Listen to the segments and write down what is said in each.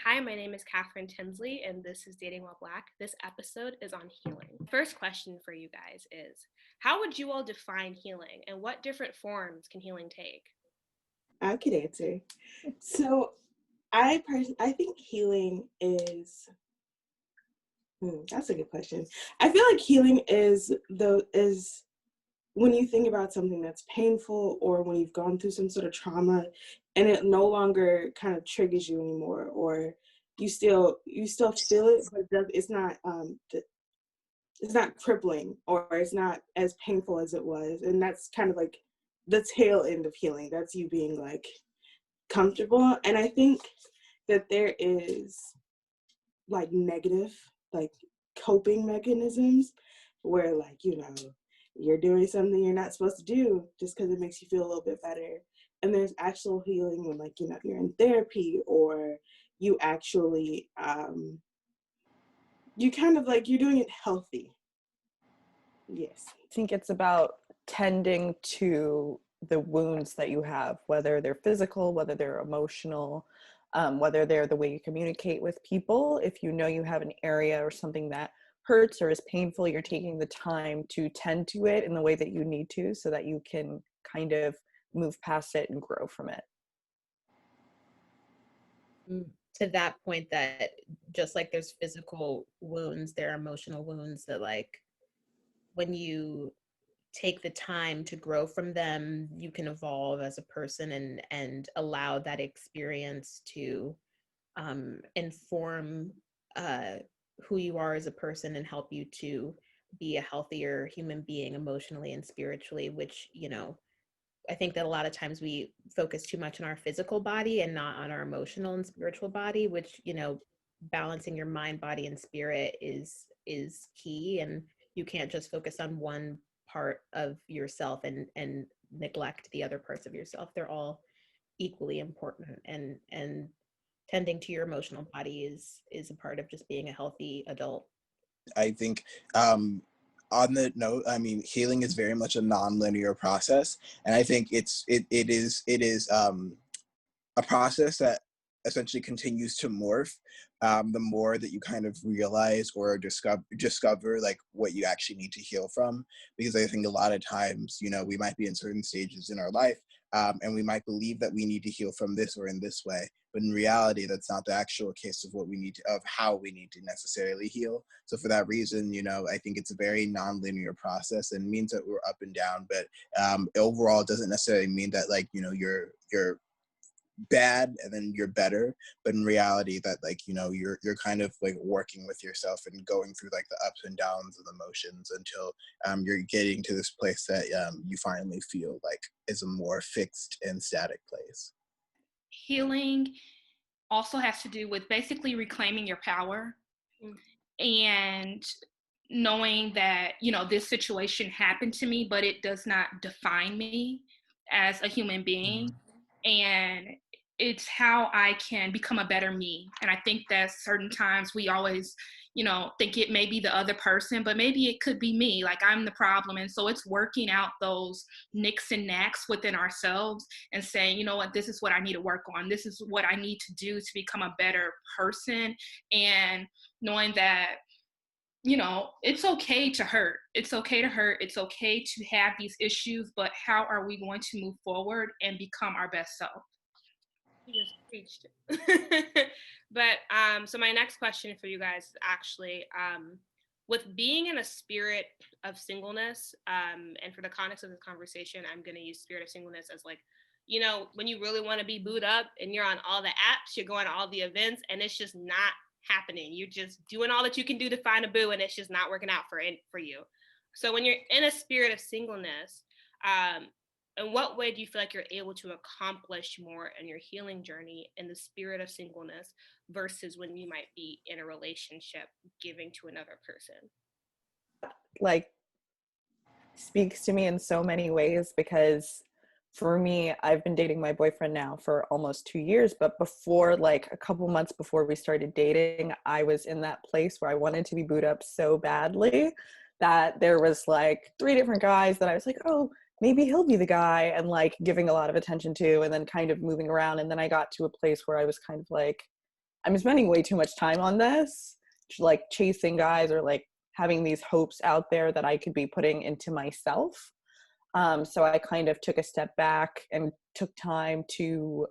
Hi, my name is Katherine Tinsley, and this is Dating While Black. This episode is on healing. First question for you guys is, how would you all define healing, and what different forms can healing take? I could answer. So I think healing is that's a good question. I feel like healing is when you think about something that's painful or when you've gone through some sort of trauma and it no longer kind of triggers you anymore, or you still feel it, but it's not crippling, or it's not as painful as it was. And that's kind of like the tail end of healing. That's you being like comfortable. And I think that there is like negative, like coping mechanisms where, like, you're doing something you're not supposed to do just because it makes you feel a little bit better. And there's actual healing when, like, you're in therapy, or you actually you kind of like you're doing it healthy. Yes. I think it's about tending to the wounds that you have, whether they're physical, whether they're emotional, whether they're the way you communicate with people. If you know you have an area or something that hurts or is painful, you're taking the time to tend to it in the way that you need to so that you can kind of move past it and grow from it. To that point, that just like there's physical wounds, there are emotional wounds that, like, when you take the time to grow from them, you can evolve as a person and allow that experience to inform who you are as a person and help you to be a healthier human being emotionally and spiritually, which, I think that a lot of times we focus too much on our physical body and not on our emotional and spiritual body, which, balancing your mind, body, and spirit is key. And you can't just focus on one part of yourself and neglect the other parts of yourself. They're all equally important, and tending to your emotional body is a part of just being a healthy adult. I think on the note, I mean, healing is very much a non-linear process, and I think it is a process that essentially continues to morph the more that you kind of realize or discover like what you actually need to heal from. Because I think a lot of times, we might be in certain stages in our life, and we might believe that we need to heal from this or in this way, but in reality, that's not the actual case of of how we need to necessarily heal. So for that reason, I think it's a very non-linear process, and means that we're up and down, but overall, it doesn't necessarily mean that, like, you're bad and then you're better, but in reality that, like, you're kind of like working with yourself and going through like the ups and downs of emotions until you're getting to this place that you finally feel like is a more fixed and static place. Healing also has to do with basically reclaiming your power and knowing that, this situation happened to me, but it does not define me as a human being. And it's how I can become a better me. And I think that certain times we always, think it may be the other person, but maybe it could be me, like I'm the problem. And so it's working out those nicks and knacks within ourselves and saying, you know what, this is what I need to work on. This is what I need to do to become a better person. And knowing that, it's okay to hurt. It's okay to hurt. It's okay to have these issues, but how are we going to move forward and become our best self? You just preached it. But so my next question for you guys is actually, with being in a spirit of singleness, and for the context of this conversation, I'm going to use spirit of singleness as like, when you really want to be booed up and you're on all the apps, you're going to all the events, and it's just not happening. You're just doing all that you can do to find a boo, and it's just not working out for you. So when you're in a spirit of singleness, in what way do you feel like you're able to accomplish more in your healing journey in the spirit of singleness versus when you might be in a relationship giving to another person? Like, speaks to me in so many ways, because for me, I've been dating my boyfriend now for almost 2 years, but before, like a couple months before we started dating, I was in that place where I wanted to be booed up so badly that there was like 3 different guys that I was like, oh, maybe he'll be the guy, and like giving a lot of attention to, and then kind of moving around. And then I got to a place where I was kind of like, I'm spending way too much time on this, like chasing guys or like having these hopes out there that I could be putting into myself. So I kind of took a step back and took time to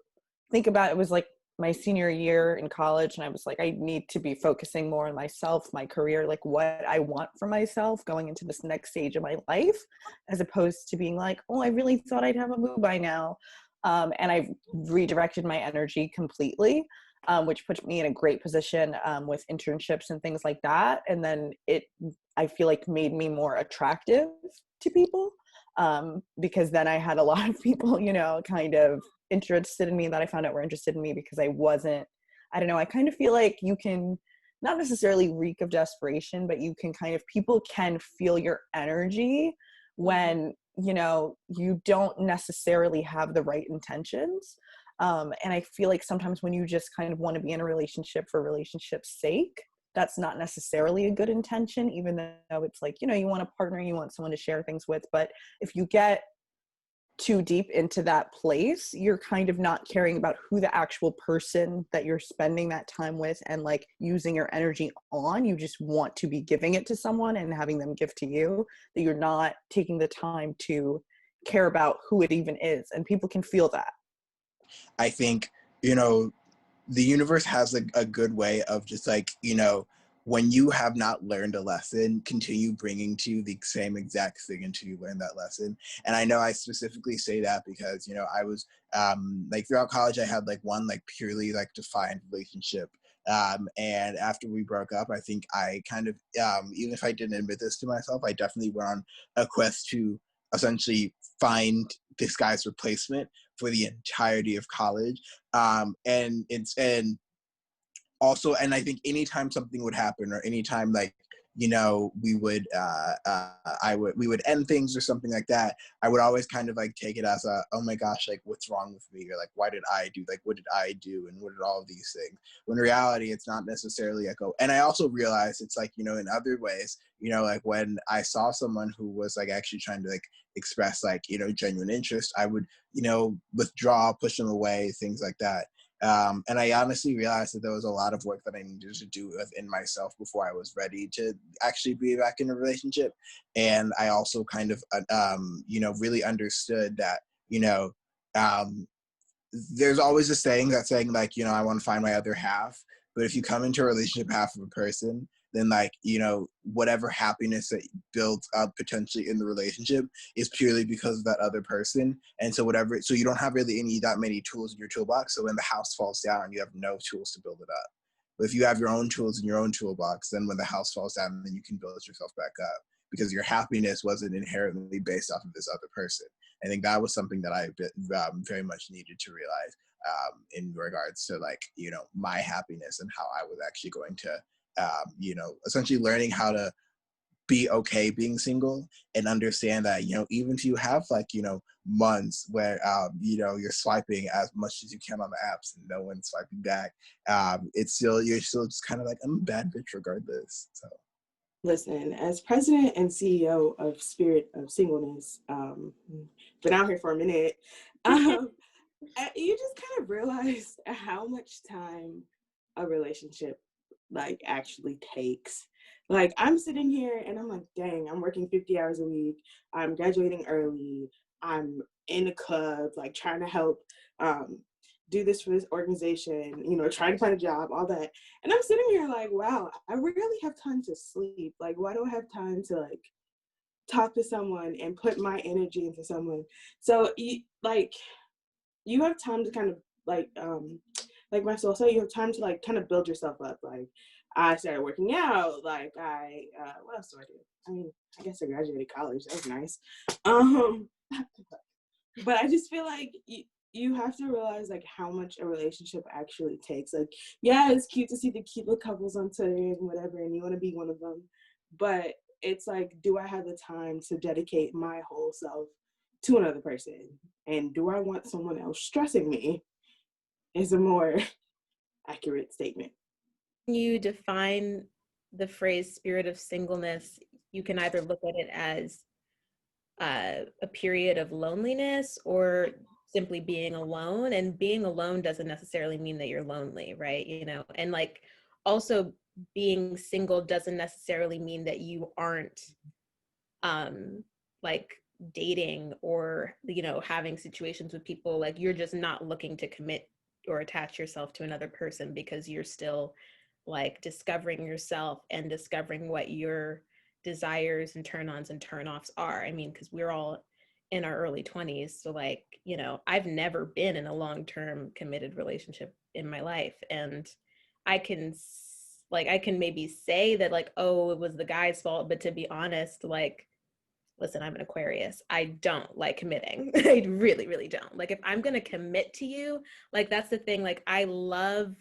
think about it. Was like my senior year in college, and I was like, I need to be focusing more on myself, my career, like what I want for myself going into this next stage of my life, as opposed to being like, oh, I really thought I'd have a boo by now. And I've redirected my energy completely, which puts me in a great position with internships and things like that. And then I feel like made me more attractive to people, because then I had a lot of people, you know, kind of interested in me that I found out were interested in me because I don't know, I kind of feel like you can not necessarily reek of desperation, but you can people can feel your energy when, you know, you don't necessarily have the right intentions. And I feel like sometimes when you just kind of want to be in a relationship for relationship's sake, that's not necessarily a good intention, even though it's like, you know, you want a partner, you want someone to share things with. But if you get too deep into that place, you're kind of not caring about who the actual person that you're spending that time with and like using your energy on. You just want to be giving it to someone and having them give to you, that you're not taking the time to care about who it even is. And people can feel that. I think, you know, the universe has a good way of just like, you know, when you have not learned a lesson, continue bringing to you the same exact thing until you learn that lesson. And I know I specifically say that because, you know, I was like throughout college, I had like one like purely like defined relationship. And after we broke up, I think I kind of, even if I didn't admit this to myself, I definitely went on a quest to essentially find this guy's replacement for the entirety of college. And also, and I think anytime something would happen or anytime like, you know, we would end things or something like that, I would always kind of like take it as a, oh my gosh, like what's wrong with me? Or like, why did I do, like, what did I do? And what did all of these things? When in reality, it's not necessarily like, oh, and I also realized it's like, you know, in other ways, you know, like when I saw someone who was like actually trying to like express like, you know, genuine interest, I would, you know, withdraw, push them away, things like that. And I honestly realized that there was a lot of work that I needed to do within myself before I was ready to actually be back in a relationship. And I also kind of, you know, really understood that, you know, there's always a saying that's saying like, you know, I want to find my other half. But if you come into a relationship half of a person, then like, you know, whatever happiness that builds up potentially in the relationship is purely because of that other person. And so so you don't have really that many tools in your toolbox. So when the house falls down, you have no tools to build it up. But if you have your own tools in your own toolbox, then when the house falls down, then you can build yourself back up because your happiness wasn't inherently based off of this other person. I think that was something that I very much needed to realize in regards to like, you know, my happiness and how I was actually going to, you know, essentially learning how to be okay being single and understand that, you know, even if you have like, you know, months where, you know, you're swiping as much as you can on the apps and no one's swiping back, you're still just kind of like, I'm a bad bitch regardless. So. Listen, as president and CEO of Spirit of Singleness, been out here for a minute, you just kind of realize how much time a relationship like actually takes. Like I'm sitting here and I'm like, dang, I'm working 50 hours a week. I'm graduating early. I'm in a club, like trying to help do this for this organization, you know, trying to find a job, all that. And I'm sitting here like, wow, I rarely have time to sleep. Like, why do I have time to like talk to someone and put my energy into someone? So you have time to kind of like Maxwell said, you have time to like kind of build yourself up. Like I started working out, like what else do I do? I mean, I guess I graduated college, that was nice. But I just feel like you have to realize like how much a relationship actually takes. Like, yeah, it's cute to see the cute little couples on Twitter and whatever, and you want to be one of them. But it's like, do I have the time to dedicate my whole self to another person? And do I want someone else stressing me? Is a more accurate statement. You define the phrase spirit of singleness, you can either look at it as a period of loneliness, or simply being alone, and being alone doesn't necessarily mean that you're lonely, right? You know, and like also being single doesn't necessarily mean that you aren't like dating or, you know, having situations with people. Like you're just not looking to commit or attach yourself to another person because you're still like discovering yourself and discovering what your desires and turn-ons and turn-offs are. I mean, because we're all in our early 20s, so like, you know, I've never been in a long-term committed relationship in my life, and I can I can maybe say that like, oh, it was the guy's fault, but to be honest, like, listen, I'm an Aquarius. I don't like committing. I really, really don't. Like if I'm going to commit to you, like that's the thing. Like I love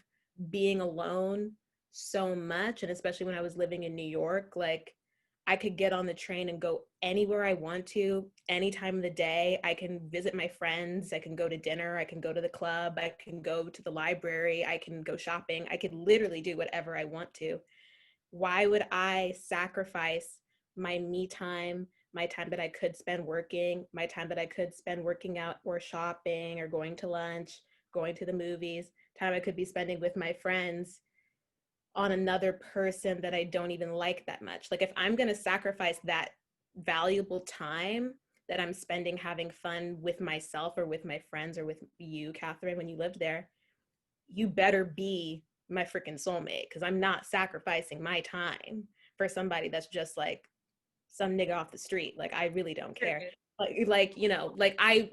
being alone so much. And especially when I was living in New York, like I could get on the train and go anywhere I want to, any time of the day. I can visit my friends. I can go to dinner. I can go to the club. I can go to the library. I can go shopping. I could literally do whatever I want to. Why would I sacrifice my me time, my time that I could spend working, my time that I could spend working out or shopping or going to lunch, going to the movies, time I could be spending with my friends on another person that I don't even like that much? Like if I'm going to sacrifice that valuable time that I'm spending having fun with myself or with my friends or with you, Katherine, when you lived there, you better be my freaking soulmate, because I'm not sacrificing my time for somebody that's just like some nigga off the street. Like I really don't care. Like you know, like I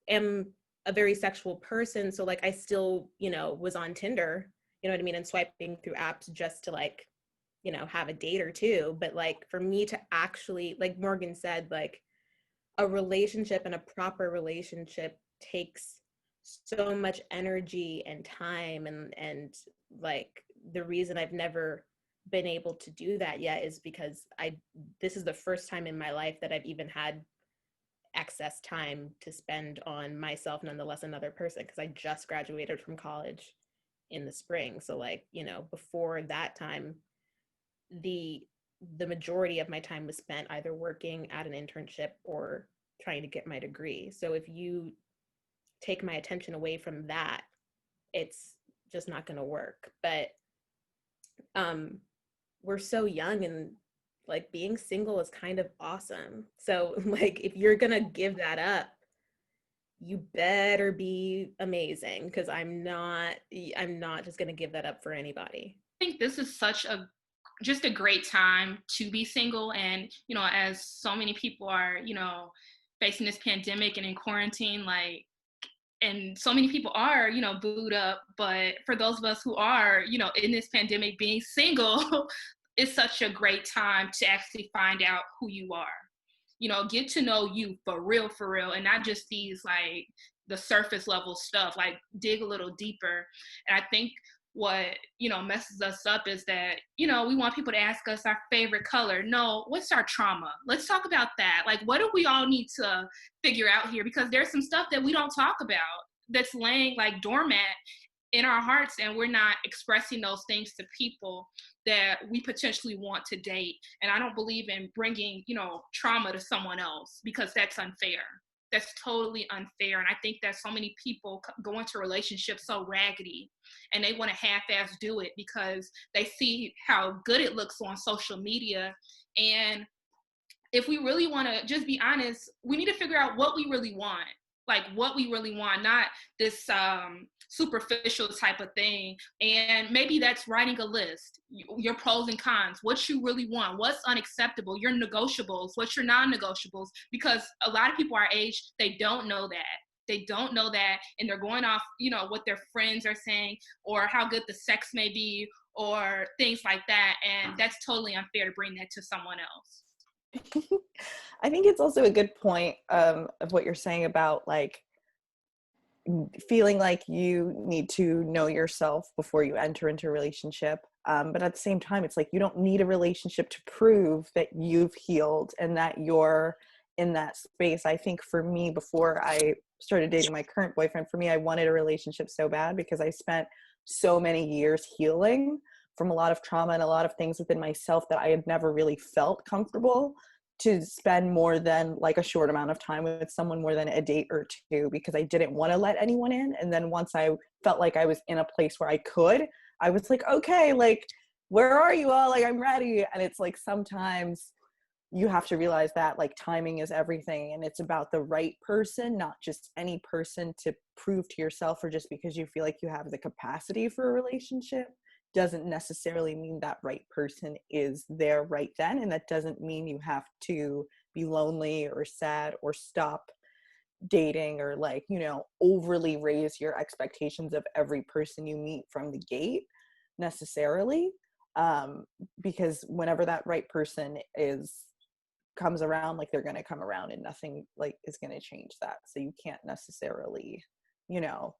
am a very sexual person, so like I still, you know, was on Tinder, you know what I mean, and swiping through apps just to like, you know, have a date or two. But like for me to actually, like Morgan said, like a relationship and a proper relationship takes so much energy and time, and like the reason I've never been able to do that yet is because this is the first time in my life that I've even had excess time to spend on myself, nonetheless another person, because I just graduated from college in the spring. So like, you know, before that time, the majority of my time was spent either working at an internship or trying to get my degree. So if you take my attention away from that, it's just not going to work. But we're so young, and like being single is kind of awesome. So like if you're going to give that up, you better be amazing, because I'm not just going to give that up for anybody. I think this is just a great time to be single. And, you know, as so many people are, you know, facing this pandemic and in quarantine, like, and so many people are, you know, booed up. But for those of us who are, you know, in this pandemic being single, it's such a great time to actually find out who you are. You know, get to know you for real, and not just these like the surface level stuff, like dig a little deeper. And I think what, you know, messes us up is that, you know, we want people to ask us our favorite color. No, what's our trauma? Let's talk about that. Like, what do we all need to figure out here? Because there's some stuff that we don't talk about that's laying like dormant in our hearts, and we're not expressing those things to people that we potentially want to date. And I don't believe in bringing, you know, trauma to someone else, because that's unfair. That's totally unfair. And I think that so many people go into relationships so raggedy, and they want to half-ass do it because they see how good it looks on social media. And if we really want to just be honest, we need to figure out what we really want. Like what we really want, not this superficial type of thing. And maybe that's writing a list, your pros and cons, what you really want, what's unacceptable, your negotiables, what's your non-negotiables. Because a lot of people our age, they don't know that. They don't know that, and they're going off, you know, what their friends are saying or how good the sex may be or things like that. And that's totally unfair to bring that to someone else. I think it's also a good point of what you're saying about like feeling like you need to know yourself before you enter into a relationship. But at the same time, it's like you don't need a relationship to prove that you've healed and that you're in that space. I think for me, before I started dating my current boyfriend, for me, I wanted a relationship so bad because I spent so many years healing from a lot of trauma and a lot of things within myself that I had never really felt comfortable to spend more than like a short amount of time with someone, more than a date or two, because I didn't want to let anyone in. And then once I felt like I was in a place where I could, I was like, okay, like, where are you all? Like, I'm ready. And it's like, sometimes you have to realize that like timing is everything, and it's about the right person, not just any person to prove to yourself, or just because you feel like you have the capacity for a relationship doesn't necessarily mean that right person is there right then. And that doesn't mean you have to be lonely or sad or stop dating, or like, you know, overly raise your expectations of every person you meet from the gate necessarily. Because whenever that right person comes around, like, they're going to come around, and nothing like is going to change that. So you can't necessarily, you know,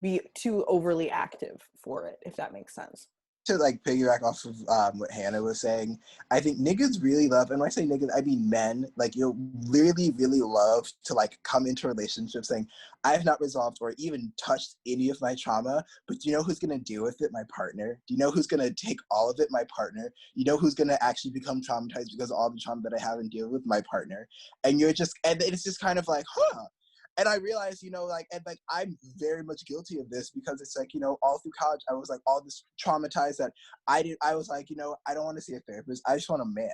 be too overly active for it, if that makes sense. To like piggyback off of what Hannah was saying, I think niggas really love, and when I say niggas, I mean men, like, you know, really, really love to like come into relationships saying, I have not resolved or even touched any of my trauma, but do you know who's going to deal with it? My partner. Do you know who's going to take all of it? My partner. You know who's going to actually become traumatized because of all the trauma that I haven't dealt with? My partner. And you're just, and it's just kind of like, huh. And I realized, you know, like, and like, I'm very much guilty of this, because it's like, you know, all through college, I was like all this traumatized that I was like, you know, I don't want to see a therapist. I just want a man.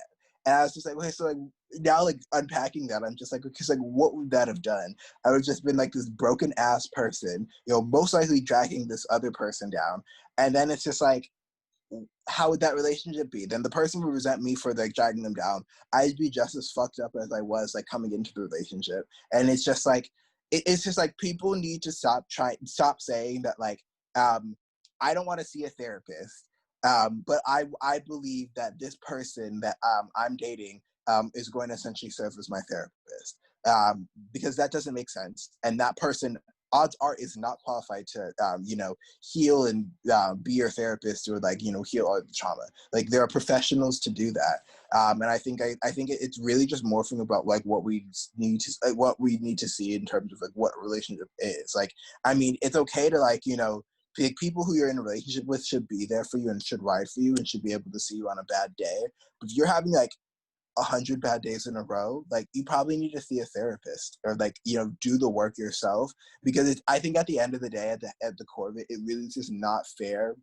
And I was just like, okay, so like now, like unpacking that, I'm just like, because like, what would that have done? I would have just been like this broken ass person, you know, most likely dragging this other person down. And then it's just like, how would that relationship be? Then the person would resent me for like dragging them down. I'd be just as fucked up as I was like coming into the relationship. And it's just like, it's just like, people need to stop saying that like, I don't want to see a therapist, but I believe that this person that I'm dating is going to essentially serve as my therapist, because that doesn't make sense. And that person, odds are, is not qualified to you know, heal and be your therapist, or like, you know, heal all the trauma. Like, there are professionals to do that. And I think it's really just morphing about like what we need to see in terms of like what a relationship is. Like, I mean, it's okay to like, you know, people who you're in a relationship with should be there for you and should ride for you and should be able to see you on a bad day. But if you're having like 100 bad days in a row, like, you probably need to see a therapist, or like, you know, do the work yourself, because I think at the end of the day, at the core of it, it really is just not fair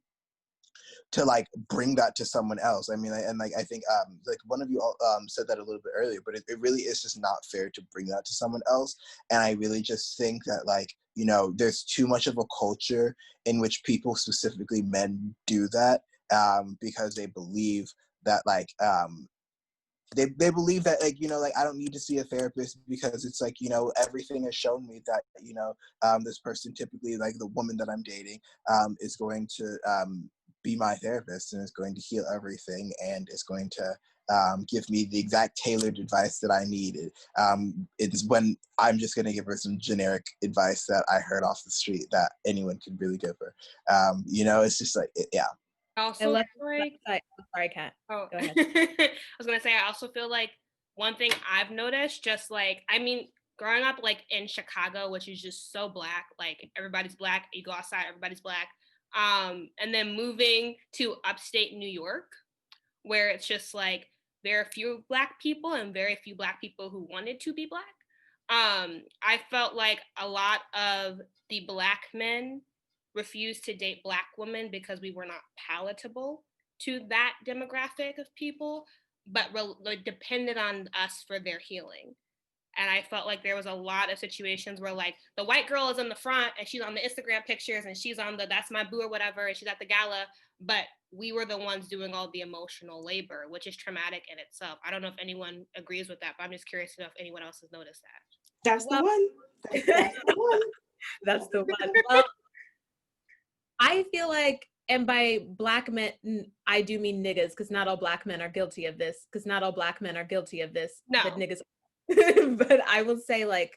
to like bring that to someone else. I mean, and like, I think like one of you all said that a little bit earlier, but it really is just not fair to bring that to someone else. And I really just think that like, you know, there's too much of a culture in which people, specifically men, do that, because they believe that like they believe that like, you know, like, I don't need to see a therapist, because it's like, you know, everything has shown me that, you know, this person, typically like the woman that I'm dating, is going to be my therapist, and is going to heal everything, and is going to give me the exact tailored advice that I needed. It's when I'm just going to give her some generic advice that I heard off the street that anyone could really give her. You know, it's just like, yeah. Also, like, sorry, Kat. oh, Go ahead. I was gonna say, I also feel like one thing I've noticed, just like, I mean, growing up like in Chicago, which is just so black, like everybody's black, you go outside, everybody's black. And then moving to upstate New York, where it's just like very few black people and very few black people who wanted to be black. I felt like a lot of the black men refused to date black women because we were not palatable to that demographic of people, but like depended on us for their healing. And I felt like there was a lot of situations where like the white girl is in the front and she's on the Instagram pictures and she's on the that's my boo or whatever, and she's at the gala, but we were the ones doing all the emotional labor, which is traumatic in itself. I don't know if anyone agrees with that, but I'm just curious to know if anyone else has noticed that. That's the one. That's the one. That's the one. Well, I feel like, and by black men, I do mean niggas, because not all black men are guilty of this, because not all black men are guilty of this, No. but niggas. But I will say, like,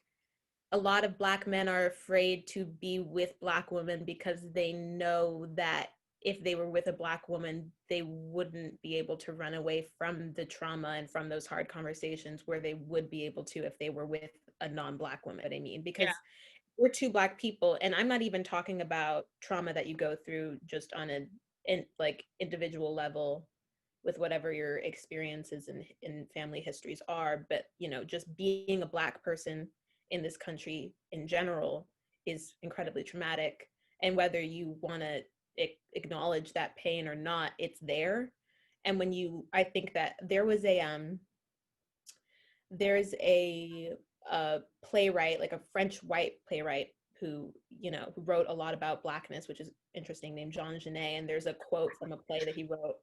a lot of black men are afraid to be with black women because they know that if they were with a black woman, they wouldn't be able to run away from the trauma and from those hard conversations where they would be able to if they were with a non-black woman. I mean, because we're two black people, and I'm not even talking about trauma that you go through just on like individual level, with whatever your experiences and family histories are. But, you know, just being a Black person in this country in general is incredibly traumatic. And whether you want to acknowledge that pain or not, it's there. And when you, I think that there's a playwright, like a French white playwright who, you know, who wrote a lot about Blackness, which is interesting, named Jean Genet. And there's a quote from a play that he wrote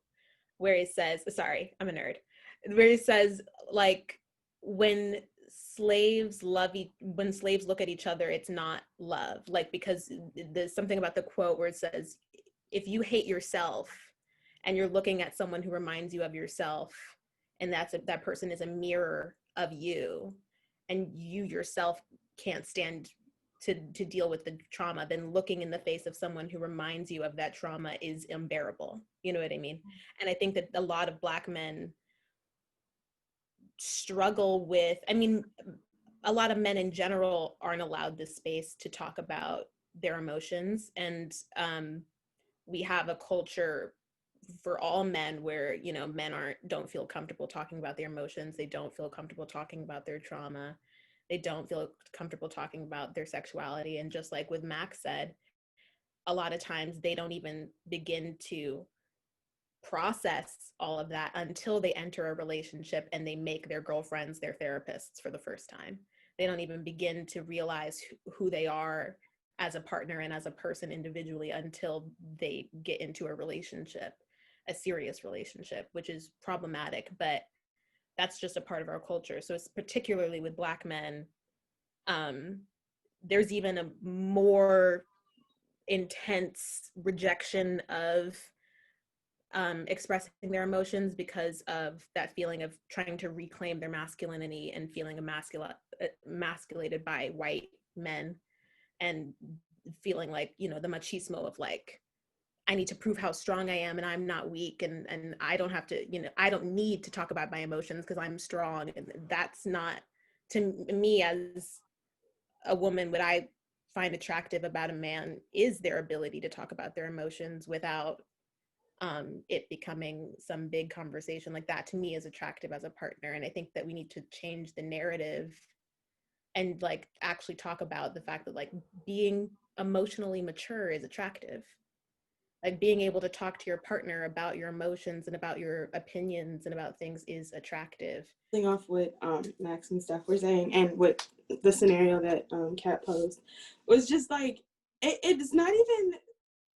where he says, sorry, I'm a nerd, where he says, like, when slaves look at each other, it's not love. Like, because there's something about the quote where it says, if you hate yourself and you're looking at someone who reminds you of yourself, and that person is a mirror of you, and you yourself can't stand to deal with the trauma, then looking in the face of someone who reminds you of that trauma is unbearable. You know what I mean? And I think that a lot of Black men struggle with, I mean, a lot of men in general aren't allowed this space to talk about their emotions. And we have a culture for all men where, you know, men don't feel comfortable talking about their emotions. They don't feel comfortable talking about their trauma. They don't feel comfortable talking about their sexuality. And just like with Max said, a lot of times they don't even begin to process all of that until they enter a relationship and they make their girlfriends their therapists for the first time. They don't even begin to realize who they are as a partner and as a person individually until they get into a relationship, a serious relationship, which is problematic, but that's just a part of our culture. So it's particularly with Black men, there's even a more intense rejection of expressing their emotions because of that feeling of trying to reclaim their masculinity and feeling emasculated by white men, and feeling like, you know, the machismo of like, I need to prove how strong I am and I'm not weak, and I don't have to, you know, I don't need to talk about my emotions because I'm strong. And that's not, to me as a woman, what I find attractive about a man is their ability to talk about their emotions without it becoming some big conversation. Like, that to me is attractive as a partner. And I think that we need to change the narrative and like actually talk about the fact that like being emotionally mature is attractive. Like, being able to talk to your partner about your emotions and about your opinions and about things is attractive. Off what Max and stuff were saying, and what the scenario that Kat posed was just like, it's not even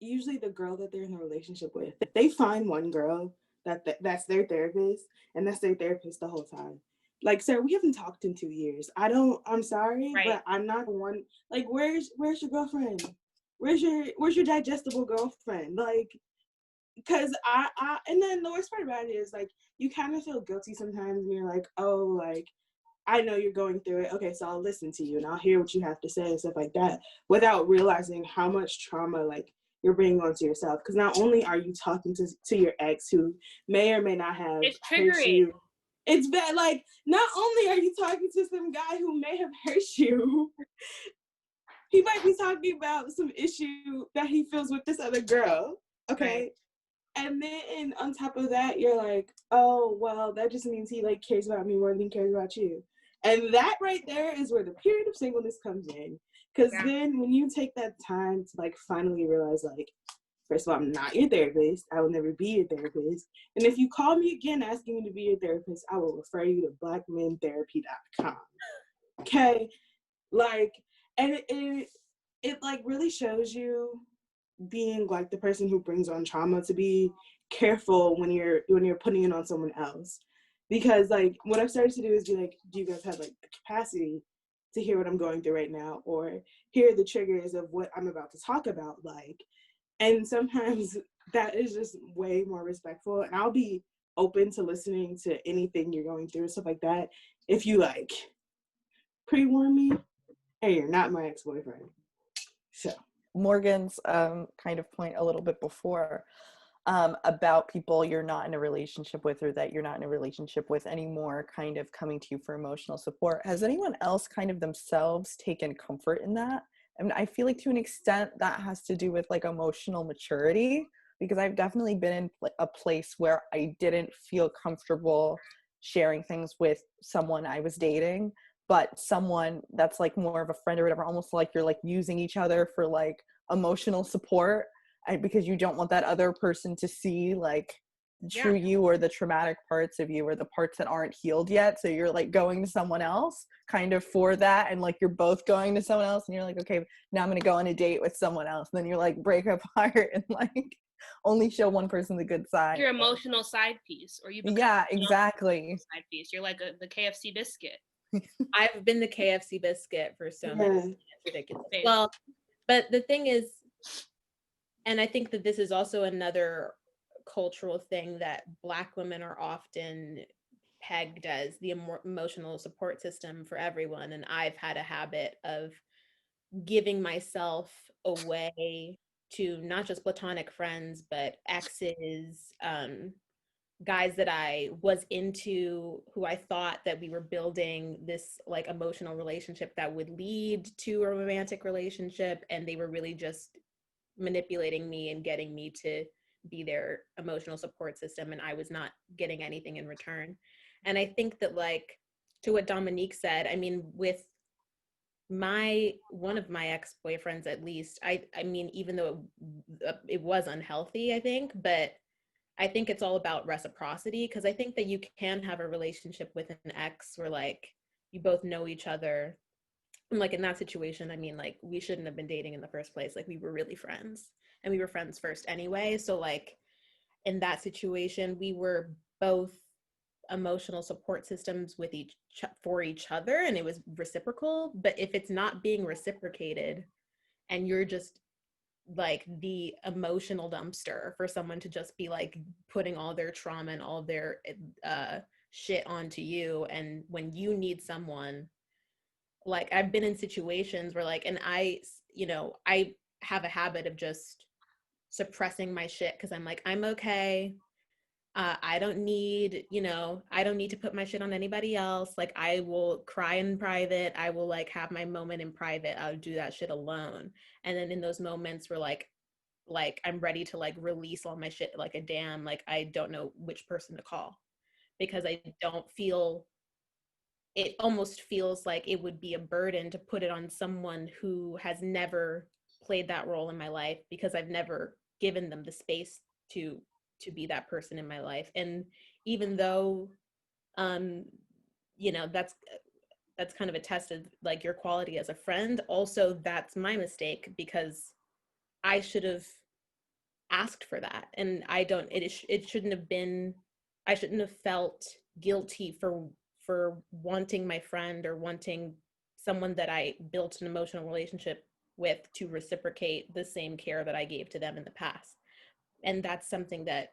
usually the girl that they're in a relationship with. They find one girl that's their therapist, and that's their therapist the whole time. Like, sir, we haven't talked in 2 years. I'm sorry, right, but I'm not the one. Like, where's your girlfriend? Where's your digestible girlfriend? Like, because I and then the worst part about it is like, you kind of feel guilty sometimes, and you're like, oh, like, I know you're going through it. Okay, so I'll listen to you and I'll hear what you have to say and stuff like that, without realizing how much trauma like you're bringing onto yourself. Because not only are you talking to your ex who may or may not have hurt you, it's bad. Like, not only are you talking to some guy who may have hurt you, he might be talking about some issue that he feels with this other girl. Okay. Right. And then on top of that, you're like, oh, well, that just means he like cares about me more than he cares about you. And that right there is where the period of singleness comes in. Because then when you take that time to like finally realize, like, first of all, I'm not your therapist. I will never be your therapist. And if you call me again asking me to be your therapist, I will refer you to blackmentherapy.com. Okay? Like, and it like really shows you, being like the person who brings on trauma, to be careful when you're putting it on someone else. Because like what I've started to do is be like, do you guys have like the capacity to hear what I'm going through right now, or hear the triggers of what I'm about to talk about? Like, and sometimes that is just way more respectful, and I'll be open to listening to anything you're going through and stuff like that if you like pre-warn me, hey, you're not my ex-boyfriend. So Morgan's kind of point a little bit before about people you're not in a relationship with, or that you're not in a relationship with anymore, kind of coming to you for emotional support. Has anyone else kind of themselves taken comfort in that? I mean, I feel like to an extent that has to do with like emotional maturity, because I've definitely been in a place where I didn't feel comfortable sharing things with someone I was dating, but someone that's like more of a friend or whatever, almost like you're like using each other for like emotional support, because you don't want that other person to see like true you or the traumatic parts of you or the parts that aren't healed yet. So you're like going to someone else kind of for that, and like you're both going to someone else, and you're like, okay, now I'm gonna go on a date with someone else, and then you're like break apart and like only show one person the good side. Your emotional side piece, or you become exactly side piece. You're like the KFC biscuit. I've been the KFC biscuit for so many. It's ridiculous. Same. Well, but the thing is, and I think that this is also another cultural thing, that Black women are often pegged as the emotional support system for everyone. And I've had a habit of giving myself away to not just platonic friends, but exes, guys that I was into, who I thought that we were building this like emotional relationship that would lead to a romantic relationship. And they were really just manipulating me and getting me to be their emotional support system, and I was not getting anything in return. And I think that, like, to what Dominique said, I mean, with one of my ex-boyfriends, at least, I mean, even though it was unhealthy, I think, but I think it's all about reciprocity, because I think that you can have a relationship with an ex where like you both know each other. And like in that situation, I mean, like, we shouldn't have been dating in the first place. Like, we were really friends, and we were friends first anyway. So like in that situation, we were both emotional support systems for each other, and it was reciprocal. But if it's not being reciprocated, and you're just like the emotional dumpster for someone to just be like putting all their trauma and all their shit onto you, and when you need someone, like, I've been in situations where like, and I have a habit of just suppressing my shit, because I'm like, I'm okay. I don't need to put my shit on anybody else. Like, I will cry in private. I will like have my moment in private. I'll do that shit alone. And then in those moments where like I'm ready to like release all my shit, like a dam, like I don't know which person to call, because I don't feel, it almost feels like it would be a burden to put it on someone who has never played that role in my life, because I've never given them the space to be that person in my life. And even though that's kind of a test of like your quality as a friend, also that's my mistake, because I should have asked for that, and it shouldn't have been, I shouldn't have felt guilty for wanting my friend or wanting someone that I built an emotional relationship with to reciprocate the same care that I gave to them in the past. And that's something that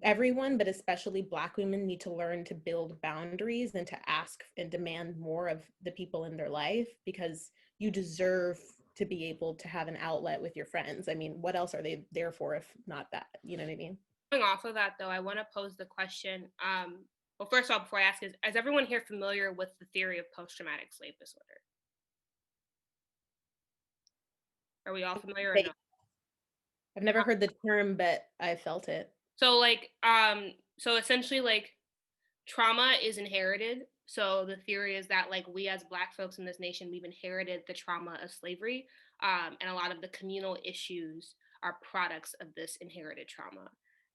everyone, but especially Black women, need to learn to build boundaries and to ask and demand more of the people in their life, because you deserve to be able to have an outlet with your friends. I mean, what else are they there for if not that? You know what I mean? Going off of that, though, I want to pose the question. Well, first of all, before I ask, is everyone here familiar with the theory of post-traumatic slave disorder? Are we all familiar or no? I've never heard the term, but I felt it. So like, so essentially like trauma is inherited. So the theory is that like we as Black folks in this nation, we've inherited the trauma of slavery. And a lot of the communal issues are products of this inherited trauma.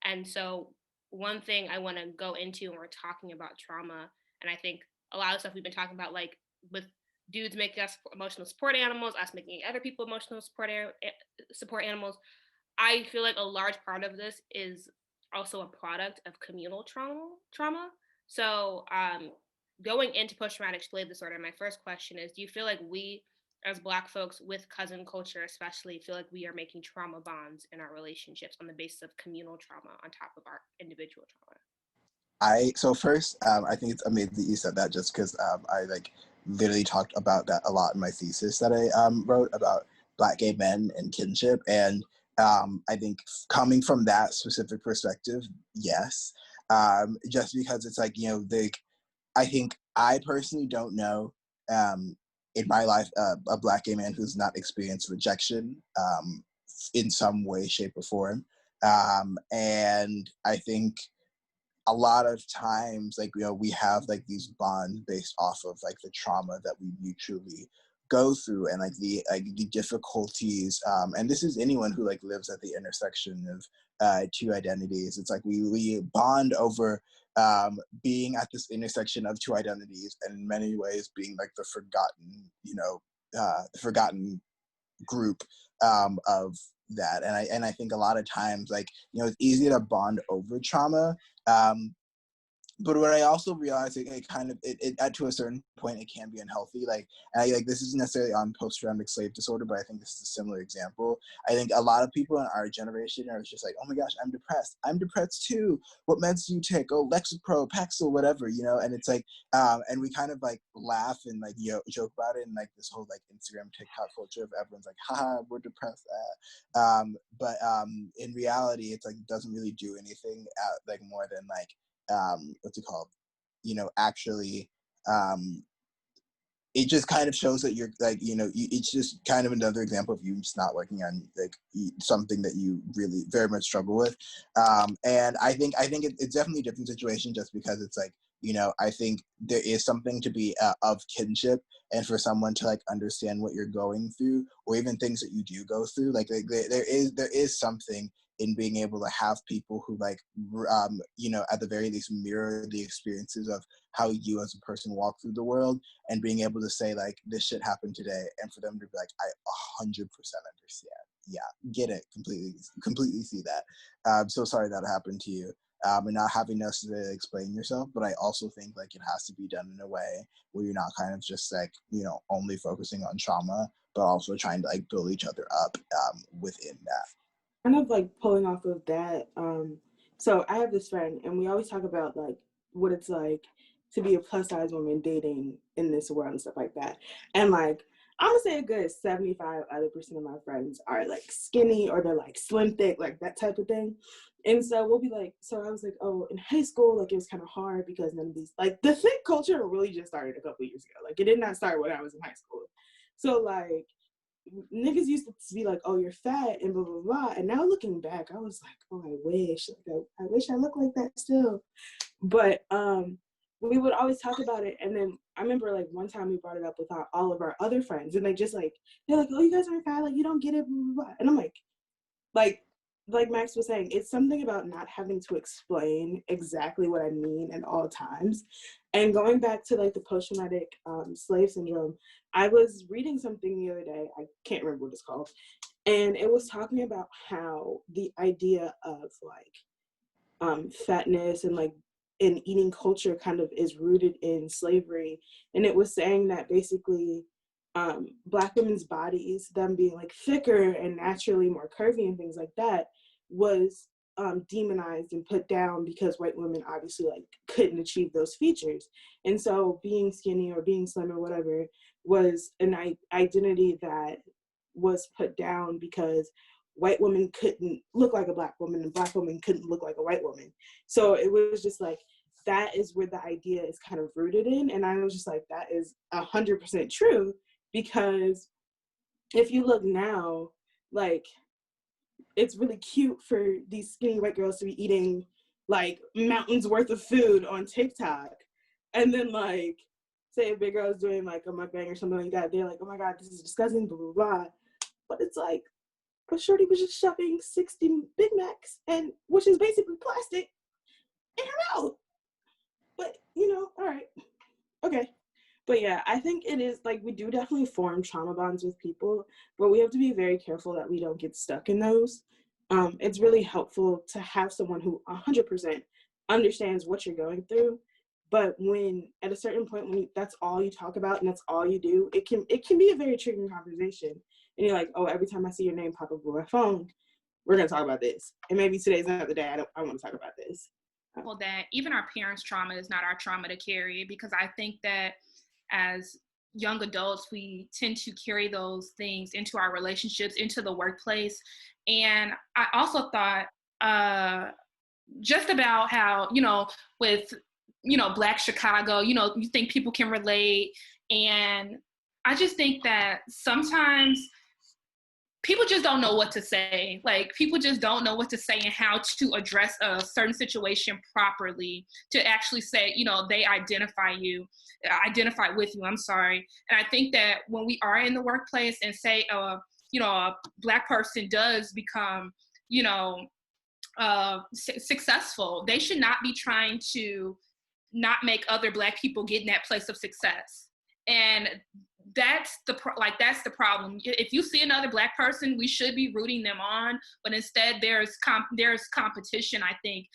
And so one thing I want to go into when we're talking about trauma, and I think a lot of stuff we've been talking about, like with dudes making us emotional support animals, us making other people emotional support animals, I feel like a large part of this is also a product of communal trauma. So going into post-traumatic slave disorder, my first question is, do you feel like we as Black folks with cousin culture especially feel like we are making trauma bonds in our relationships on the basis of communal trauma on top of our individual trauma? So first, I think it's amazing that you said that, just because I like literally talked about that a lot in my thesis that I wrote about Black gay men and kinship. And I think coming from that specific perspective, yes, just because it's like, I think I personally don't know in my life a Black gay man who's not experienced rejection in some way, shape, or form. And I think a lot of times, like, you know, we have like these bonds based off of like the trauma that we mutually go through, and like the difficulties, and this is anyone who like lives at the intersection of two identities. It's like we bond over being at this intersection of two identities, and in many ways being like the forgotten, you know, the forgotten group of that. And I think a lot of times, like, you know, it's easy to bond over trauma, but what I also realized, it kind of, at to a certain point, it can be unhealthy. Like, this isn't necessarily on post-traumatic slave disorder, but I think this is a similar example. I think a lot of people in our generation are just like, oh my gosh, I'm depressed. I'm depressed too. What meds do you take? Oh, Lexapro, Paxil, whatever, you know? And it's like, and we kind of like laugh and like joke about it, and like this whole like Instagram, TikTok culture of everyone's like, haha, we're depressed. But in reality, it's like, it doesn't really do anything like more than like, what's it called, you know, actually, it just kind of shows that you're like, you know, it's just kind of another example of you just not working on like something that you really very much struggle with. And I think it's definitely a different situation, just because it's like, you know, I think there is something to be of kinship, and for someone to like understand what you're going through, or even things that you do go through, like there is something in being able to have people who like, you know, at the very least mirror the experiences of how you as a person walk through the world, and being able to say like, this shit happened today, and for them to be like, I 100% understand. Yeah, get it, completely see that. I'm so sorry that happened to you. And not having necessarily explain yourself, but I also think like it has to be done in a way where you're not kind of just like, you know, only focusing on trauma, but also trying to like build each other up within that. Kind of like pulling off of that, so I have this friend, and we always talk about like what it's like to be a plus size woman dating in this world and stuff like that. And like, I'm gonna say a good 75% of my friends are like skinny, or they're like slim thick, like that type of thing. And so we'll be like, so I was like, oh, in high school, like it was kind of hard because none of these, like the thick culture really just started a couple years ago. Like it did not start when I was in high school. So like, niggas used to be like, oh, you're fat and blah, blah, blah. And now looking back, I was like, oh, I wish. Like, I wish I looked like that still. But we would always talk about it. And then I remember like one time we brought it up with all of our other friends. And they just like, they're like, oh, you guys aren't fat. Like, you don't get it, blah, blah, blah. And I'm like Max was saying, it's something about not having to explain exactly what I mean at all times. And going back to like the post-traumatic slave syndrome, I was reading something the other day, I can't remember what it's called, and it was talking about how the idea of like fatness and like in eating culture kind of is rooted in slavery. And it was saying that basically Black women's bodies, them being like thicker and naturally more curvy and things like that, was demonized and put down because white women obviously like couldn't achieve those features. And so being skinny or being slim or whatever was an identity that was put down because white women couldn't look like a Black woman and Black women couldn't look like a white woman. So it was just like, that is where the idea is kind of rooted in. And I was just like, that is 100% true, because if you look now, like, it's really cute for these skinny white girls to be eating like mountains worth of food on TikTok. And then like, say a big girl is doing like a mukbang or something like that, they're like, oh my God, this is disgusting, blah, blah, blah. But it's like, but shorty was just shoving 60 Big Macs, and which is basically plastic, in her mouth. But you know, all right, okay. But yeah, I think it is like, we do definitely form trauma bonds with people, but we have to be very careful that we don't get stuck in those. It's really helpful to have someone who 100% understands what you're going through. But when at a certain point, when that's all you talk about and that's all you do, it can be a very triggering conversation. And you're like, oh, every time I see your name pop up on my phone, we're gonna talk about this. And maybe today's not the day I want to talk about this. Well, that even our parents' trauma is not our trauma to carry, because I think that as young adults, we tend to carry those things into our relationships, into the workplace. And I also thought just about how, you know, with, you know, Black Chicago, you know, you think people can relate. And I just think that sometimes people just don't know what to say. Like, people just don't know what to say and how to address a certain situation properly to actually say, you know, they identify with you, I'm sorry. And I think that when we are in the workplace and say, you know, a Black person does become, you know, successful, they should not be trying to not make other Black people get in that place of success. And that's the problem. If you see another Black person, we should be rooting them on, but instead there's competition, I think,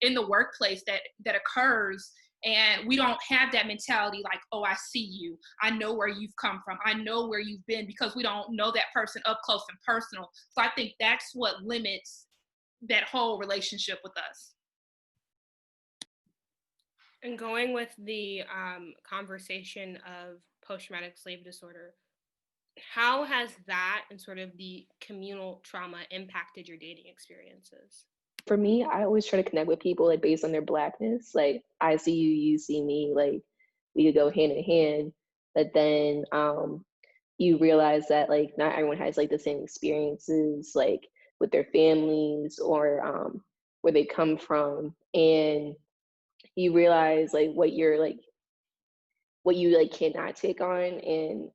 in the workplace that occurs, and we don't have that mentality like, oh, I see you, I know where you've come from, I know where you've been, because we don't know that person up close and personal. So I think that's what limits that whole relationship with us. And going with the conversation of post-traumatic slave disorder, how has that and sort of the communal trauma impacted your dating experiences? For me, I always try to connect with people like based on their Blackness. Like, I see you, you see me, like we could go hand in hand. But then you realize that like not everyone has like the same experiences like with their families or where they come from. And you realize like what you like cannot take on, and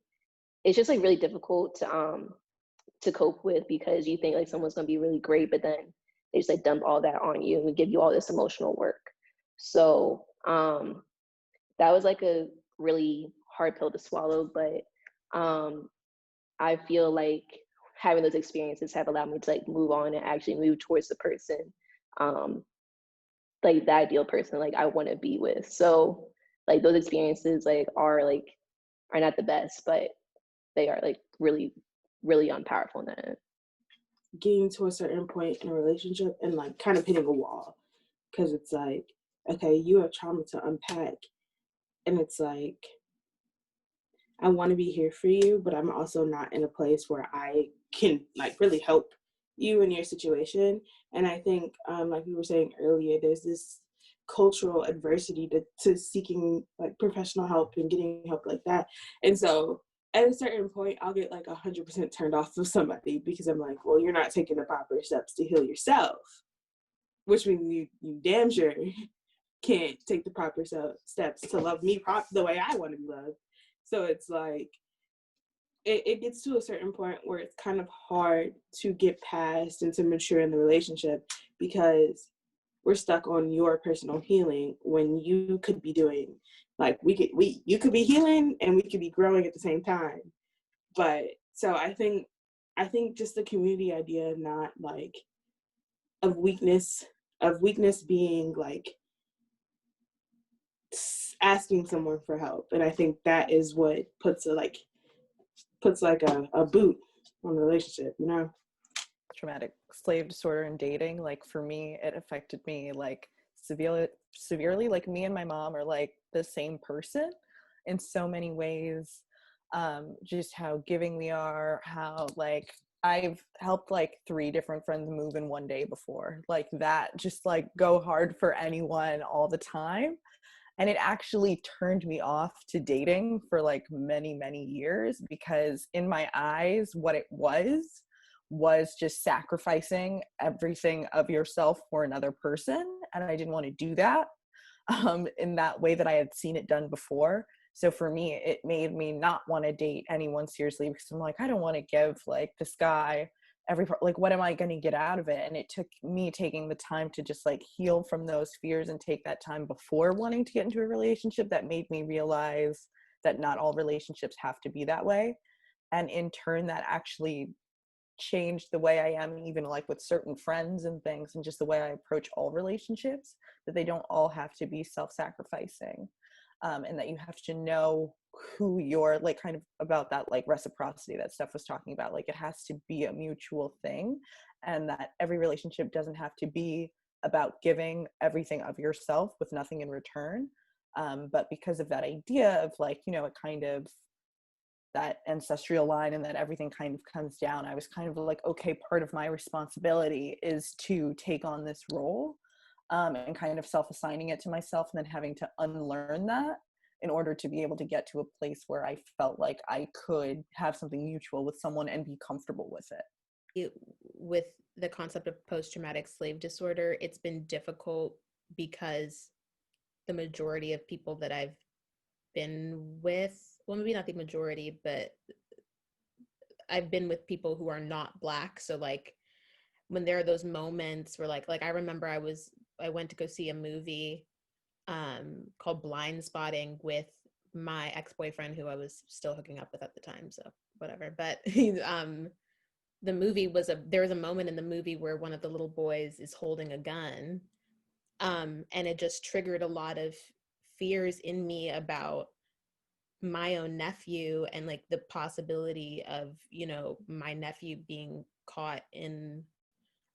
it's just like really difficult to cope with, because you think like someone's gonna be really great, but then they just like dump all that on you and give you all this emotional work. So that was like a really hard pill to swallow, but I feel like having those experiences have allowed me to like move on and actually move towards the person, like the ideal person like I want to be with. So like those experiences like are not the best, but they are like really, really powerful in that. Getting to a certain point in a relationship and like kind of hitting a wall, because it's like, okay, you have trauma to unpack, and it's like, I want to be here for you, but I'm also not in a place where I can like really help you in your situation. And I think like we were saying earlier, there's this cultural adversity to seeking like professional help and getting help like that. And so at a certain point, I'll get like 100% turned off of somebody because I'm like, well, you're not taking the proper steps to heal yourself, which means you damn sure can't take the proper steps to love me the way I want to be loved. So it's like, it gets to a certain point where it's kind of hard to get past and to mature in the relationship, because we're stuck on your personal healing when you could be doing, like you could be healing and we could be growing at the same time. But so I think just the community idea, not like of weakness being like asking someone for help. And I think that is what puts a boot on the relationship, you know? Traumatic slave disorder and dating, like for me, it affected me like severely. Like me and my mom are like the same person in so many ways. Just how giving we are, how like I've helped like 3 different friends move in one day before, like that, just like go hard for anyone all the time. And it actually turned me off to dating for like many, many years, because in my eyes, what it was just sacrificing everything of yourself for another person. And I didn't want to do that in that way that I had seen it done before. So for me, it made me not want to date anyone seriously, because I'm like, I don't want to give like this guy like, what am I going to get out of it? And it took me taking the time to just like heal from those fears and take that time before wanting to get into a relationship that made me realize that not all relationships have to be that way. And in turn, that actually changed the way I am, even like with certain friends and things, and just the way I approach all relationships, that they don't all have to be self-sacrificing. And that you have to know who you're, like, kind of about that like reciprocity that Steph was talking about. Like, it has to be a mutual thing, and that every relationship doesn't have to be about giving everything of yourself with nothing in return. But because of that idea of like, you know, it kind of that ancestral line and that everything kind of comes down, I was kind of like, okay, part of my responsibility is to take on this role. And kind of self-assigning it to myself, and then having to unlearn that in order to be able to get to a place where I felt like I could have something mutual with someone and be comfortable with it. With the concept of post-traumatic slave disorder, it's been difficult because the majority of people that I've been with, well, maybe not the majority, but I've been with people who are not Black. So like when there are those moments where like I remember I went to go see a movie called Blind Spotting with my ex-boyfriend who I was still hooking up with at the time, so whatever. But the movie there was a moment in the movie where one of the little boys is holding a gun, and it just triggered a lot of fears in me about my own nephew and like the possibility of, you know, my nephew being caught in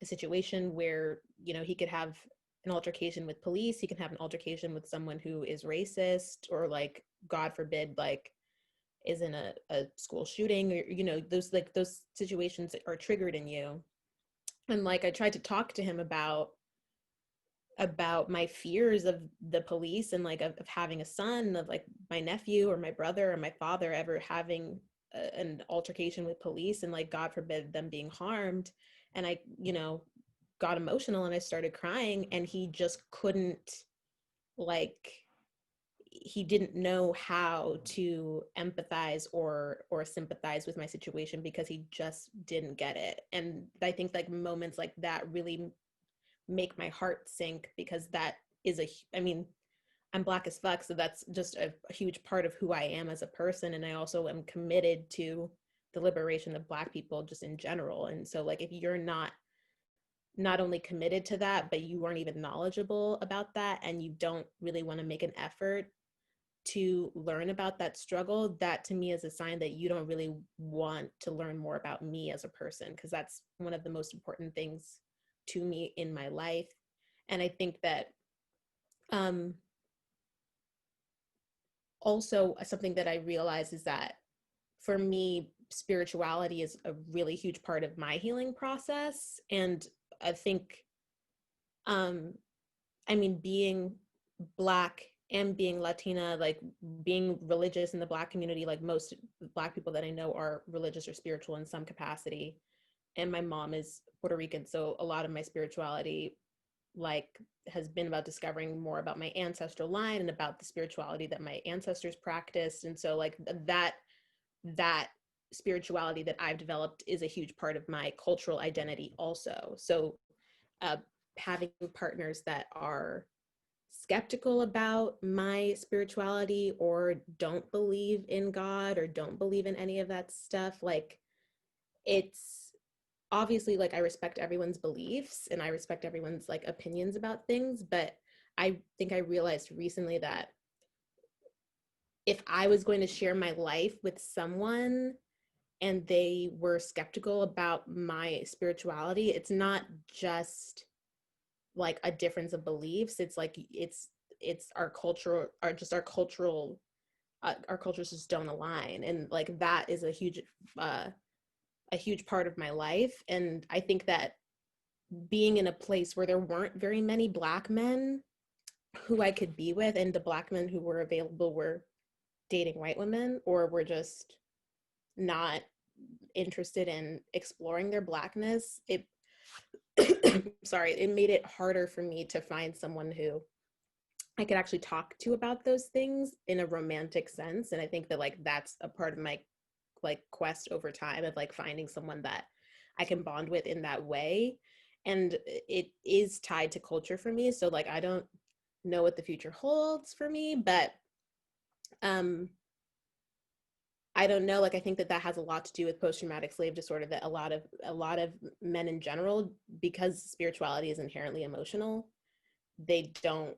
a situation where, you know, he could have an altercation with police, he can have an altercation with someone who is racist, or like, God forbid, like is in a school shooting, or, you know, those situations are triggered in you. And like I tried to talk to him about my fears of the police, and like of having a son, of like my nephew or my brother or my father ever having an altercation with police, and like, God forbid, them being harmed. And I, you know, got emotional and I started crying, and he just couldn't, like, he didn't know how to empathize or sympathize with my situation because he just didn't get it. And I think like moments like that really make my heart sink, because that is I mean, I'm Black as fuck, so that's just a huge part of who I am as a person. And I also am committed to the liberation of Black people just in general. And so like, if you're not only committed to that, but you aren't even knowledgeable about that, and you don't really want to make an effort to learn about that struggle, that to me is a sign that you don't really want to learn more about me as a person, because that's one of the most important things to me in my life. And I think that also something that I realize is that for me, spirituality is a really huge part of my healing process. And I think, I mean, being Black and being Latina, like being religious in the Black community, like most Black people that I know are religious or spiritual in some capacity. And my mom is Puerto Rican, so a lot of my spirituality like has been about discovering more about my ancestral line and about the spirituality that my ancestors practiced. And so like that spirituality that I've developed is a huge part of my cultural identity also. So having partners that are skeptical about my spirituality, or don't believe in God, or don't believe in any of that stuff, like, it's obviously like I respect everyone's beliefs and I respect everyone's like opinions about things, but I think I realized recently that if I was going to share my life with someone and they were skeptical about my spirituality, it's not just like a difference of beliefs. It's like it's our culture, our cultures just don't align, and like that is a huge part of my life. And I think that being in a place where there weren't very many Black men who I could be with, and the Black men who were available were dating white women, or were just not interested in exploring their Blackness, it it made it harder for me to find someone who I could actually talk to about those things in a romantic sense. And I think that like that's a part of my like quest over time of like finding someone that I can bond with in that way. And it is tied to culture for me. So like I don't know what the future holds for me, but I don't know, like I think that has a lot to do with post-traumatic slave disorder, that a lot of men in general, because spirituality is inherently emotional, they don't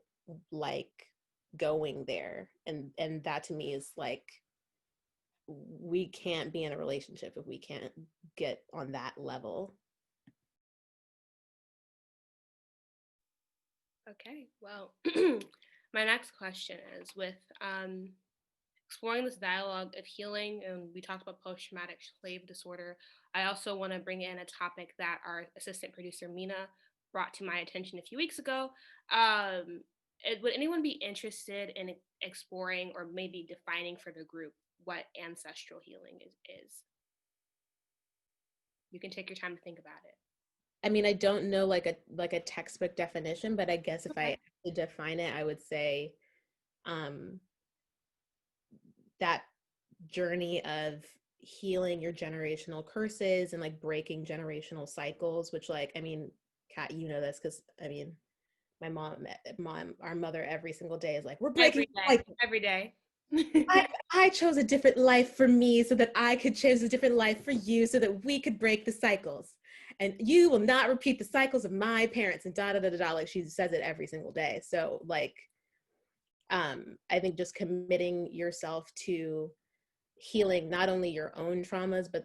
like going there. And that to me is like, we can't be in a relationship if we can't get on that level. Okay, well, my next question is with exploring this dialogue of healing, and we talked about post-traumatic slave disorder, I also want to bring in a topic that our assistant producer Mina brought to my attention a few weeks ago, would anyone be interested in exploring or maybe defining for the group what ancestral healing is? You can take your time to think about it. I mean, I don't know like a textbook definition, but I guess if I had to define it, I would say that journey of healing your generational curses and like breaking generational cycles, which like, I mean, Kat, you know this because I mean, my mom, our mother every single day is like, we're breaking every day. I chose a different life for me so that I could choose a different life for you so that we could break the cycles. And you will not repeat the cycles of my parents and da-da-da-da-da. Like she says it every single day. So like, I think just committing yourself to healing not only your own traumas, but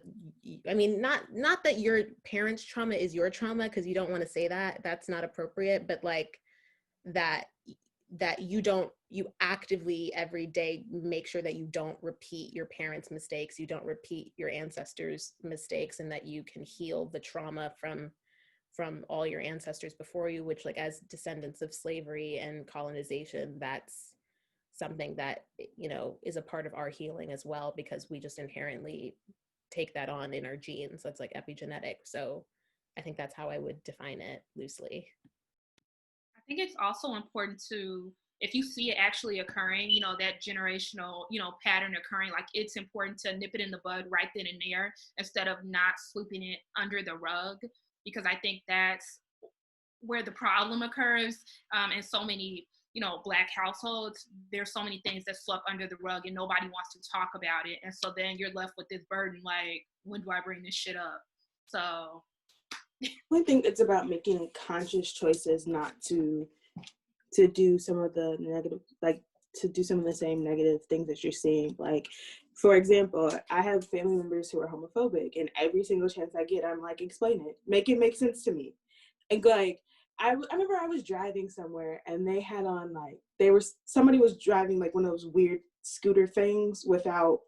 I mean, not that your parents' trauma is your trauma, because you don't want to say that, that's not appropriate, but like that you actively every day make sure that you don't repeat your parents' mistakes, you don't repeat your ancestors' mistakes, and that you can heal the trauma from all your ancestors before you, which like as descendants of slavery and colonization, that's something that, you know, is a part of our healing as well, because we just inherently take that on in our genes. That's like epigenetic. So I think that's how I would define it loosely. I think it's also important to, if you see it actually occurring, you know, that generational, you know, pattern occurring, like it's important to nip it in the bud right then and there instead of not sweeping it under the rug, because I think that's where the problem occurs in so many, you know, Black households. There's so many things that swept under the rug and nobody wants to talk about it. And so then you're left with this burden, like, when do I bring this shit up? So I think it's about making conscious choices not to do some of the negative, like to do some of the same negative things that you're seeing. Like, for example, I have family members who are homophobic, and every single chance I get, I'm like, explain it, make it make sense to me. And like, I remember I was driving somewhere and they had on like, somebody was driving like one of those weird scooter things without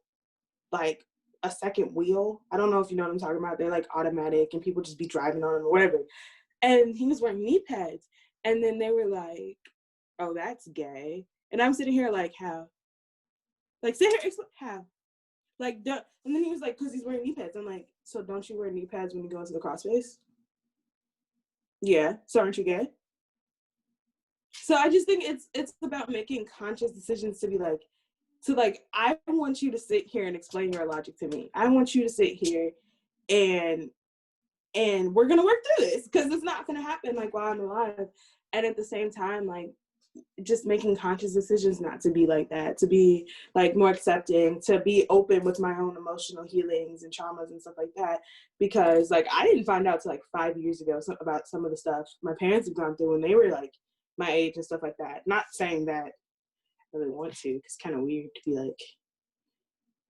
like a second wheel. I don't know if you know what I'm talking about. They're like automatic and people just be driving on them or whatever. And he was wearing knee pads. And then they were like, oh, that's gay. And I'm sitting here like, how? Like, sit here, how? Like, and then he was like, because he's wearing knee pads. I'm like, so don't you wear knee pads when you go into the crossface? Yeah, so aren't you gay? So I just think it's about making conscious decisions to be like, I want you to sit here and explain your logic to me. I want you to sit here and we're gonna work through this, because it's not gonna happen like while I'm alive. And at the same time, like, just making conscious decisions not to be like that, to be like more accepting, to be open with my own emotional healings and traumas and stuff like that. Because like, I didn't find out till like 5 years ago about some of the stuff my parents have gone through when they were like my age and stuff like that. Not saying that I really want to, it's kind of weird to be like,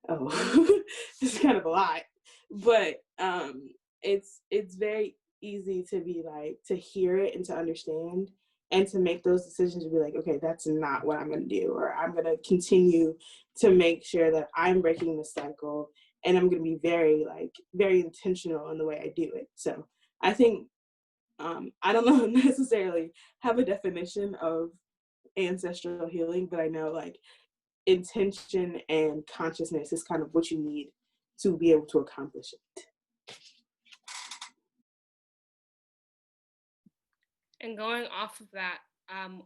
oh, this is kind of a lot. But it's very easy to be like, to hear it and to understand and to make those decisions to be like, okay, that's not what I'm going to do, or I'm going to continue to make sure that I'm breaking the cycle, and I'm going to be very intentional in the way I do it. So I think, I don't know necessarily have a definition of ancestral healing, but I know like intention and consciousness is kind of what you need to be able to accomplish it. And going off of that,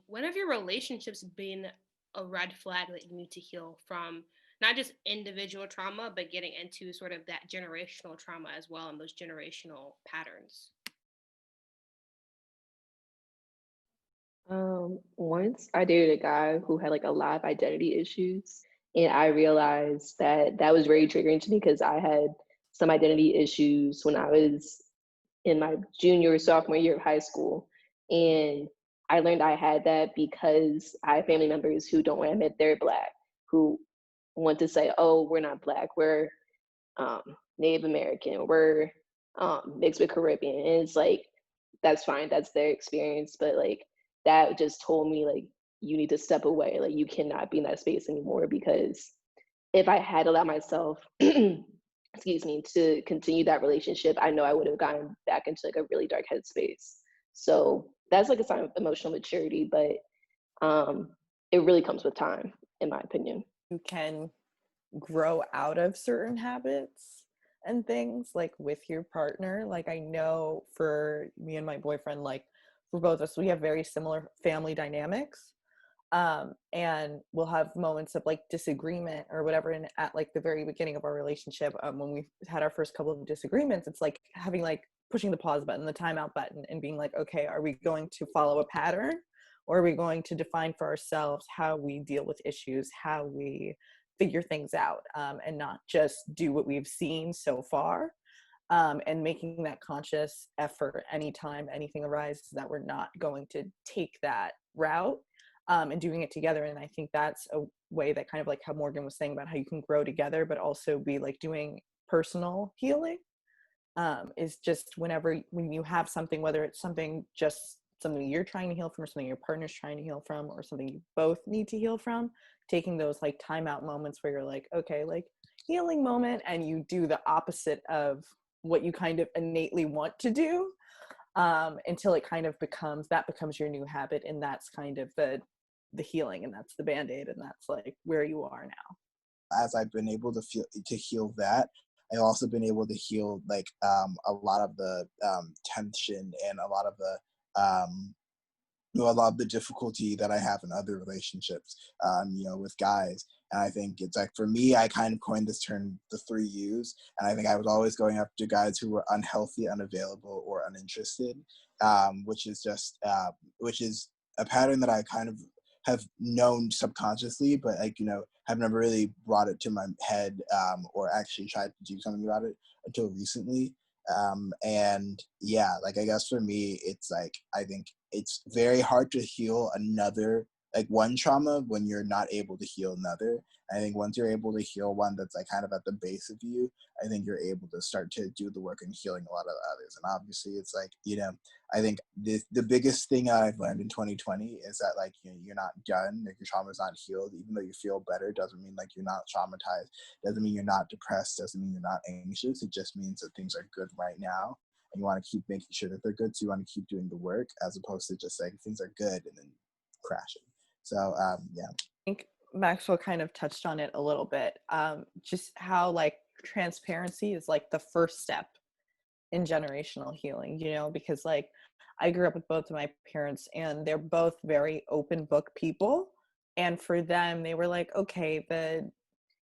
when have your relationships been a red flag that you need to heal from, not just individual trauma, but getting into sort of that generational trauma as well, and those generational patterns? Once I dated a guy who had like a lot of identity issues, and I realized that that was very triggering to me because I had some identity issues when I was in my junior or sophomore year of high school. And I learned I had that because I have family members who don't want to admit they're Black, who want to say, oh, we're not Black, we're Native American, we're mixed with Caribbean. And it's like, that's fine, that's their experience. But like, that just told me like, you need to step away. Like, you cannot be in that space anymore, because if I had allowed myself, excuse me, to continue that relationship, I know I would have gotten back into like a really dark headspace. So that's like a sign of emotional maturity. But It really comes with time, in my opinion. You can grow out of certain habits and things like with your partner. Like I know for me and my boyfriend, like for both of us, we have very similar family dynamics. And we'll have moments of like disagreement or whatever. And at like the very beginning of our relationship, when we had our first couple of disagreements, it's like having like pushing the pause button, the timeout button, and being like, okay, are we going to follow a pattern, or are we going to define for ourselves how we deal with issues, how we figure things out, and not just do what we've seen so far, and making that conscious effort anytime anything arises that we're not going to take that route, and doing it together. And I think that's a way that kind of like how Morgan was saying about how you can grow together, but also be like doing personal healing, is just when you have something, whether it's something you're trying to heal from, or something your partner's trying to heal from, or something you both need to heal from, taking those like timeout moments where you're like, okay, like healing moment, and you do the opposite of what you kind of innately want to do, until it kind of becomes your new habit, and that's kind of the healing, and that's the band-aid, and that's like where you are now. As I've been able to heal that, I've also been able to heal like a lot of the tension and a lot of the difficulty that I have in other relationships, with guys. And I think it's like, for me, I kind of coined this term, the 3 U's. And I think I was always going after guys who were unhealthy, unavailable, or uninterested, which is a pattern that I kind of have known subconsciously, but have never really brought it to my head, or actually tried to do something about it until recently. And yeah, like I guess for me, it's like, I think it's very hard to heal one trauma when you're not able to heal another. I think once you're able to heal one that's like kind of at the base of you, I think you're able to start to do the work in healing a lot of the others. And obviously it's like, I think the biggest thing I've learned in 2020 is that like, you're not done, like your trauma's not healed. Even though you feel better doesn't mean like you're not traumatized, doesn't mean you're not depressed, doesn't mean you're not anxious. It just means that things are good right now, and you want to keep making sure that they're good. So you want to keep doing the work, as opposed to just saying things are good and then crashing. So yeah. I think Maxwell kind of touched on it a little bit, just how like transparency is like the first step in generational healing, because like I grew up with both of my parents, and they're both very open book people. And for them, they were like, okay, the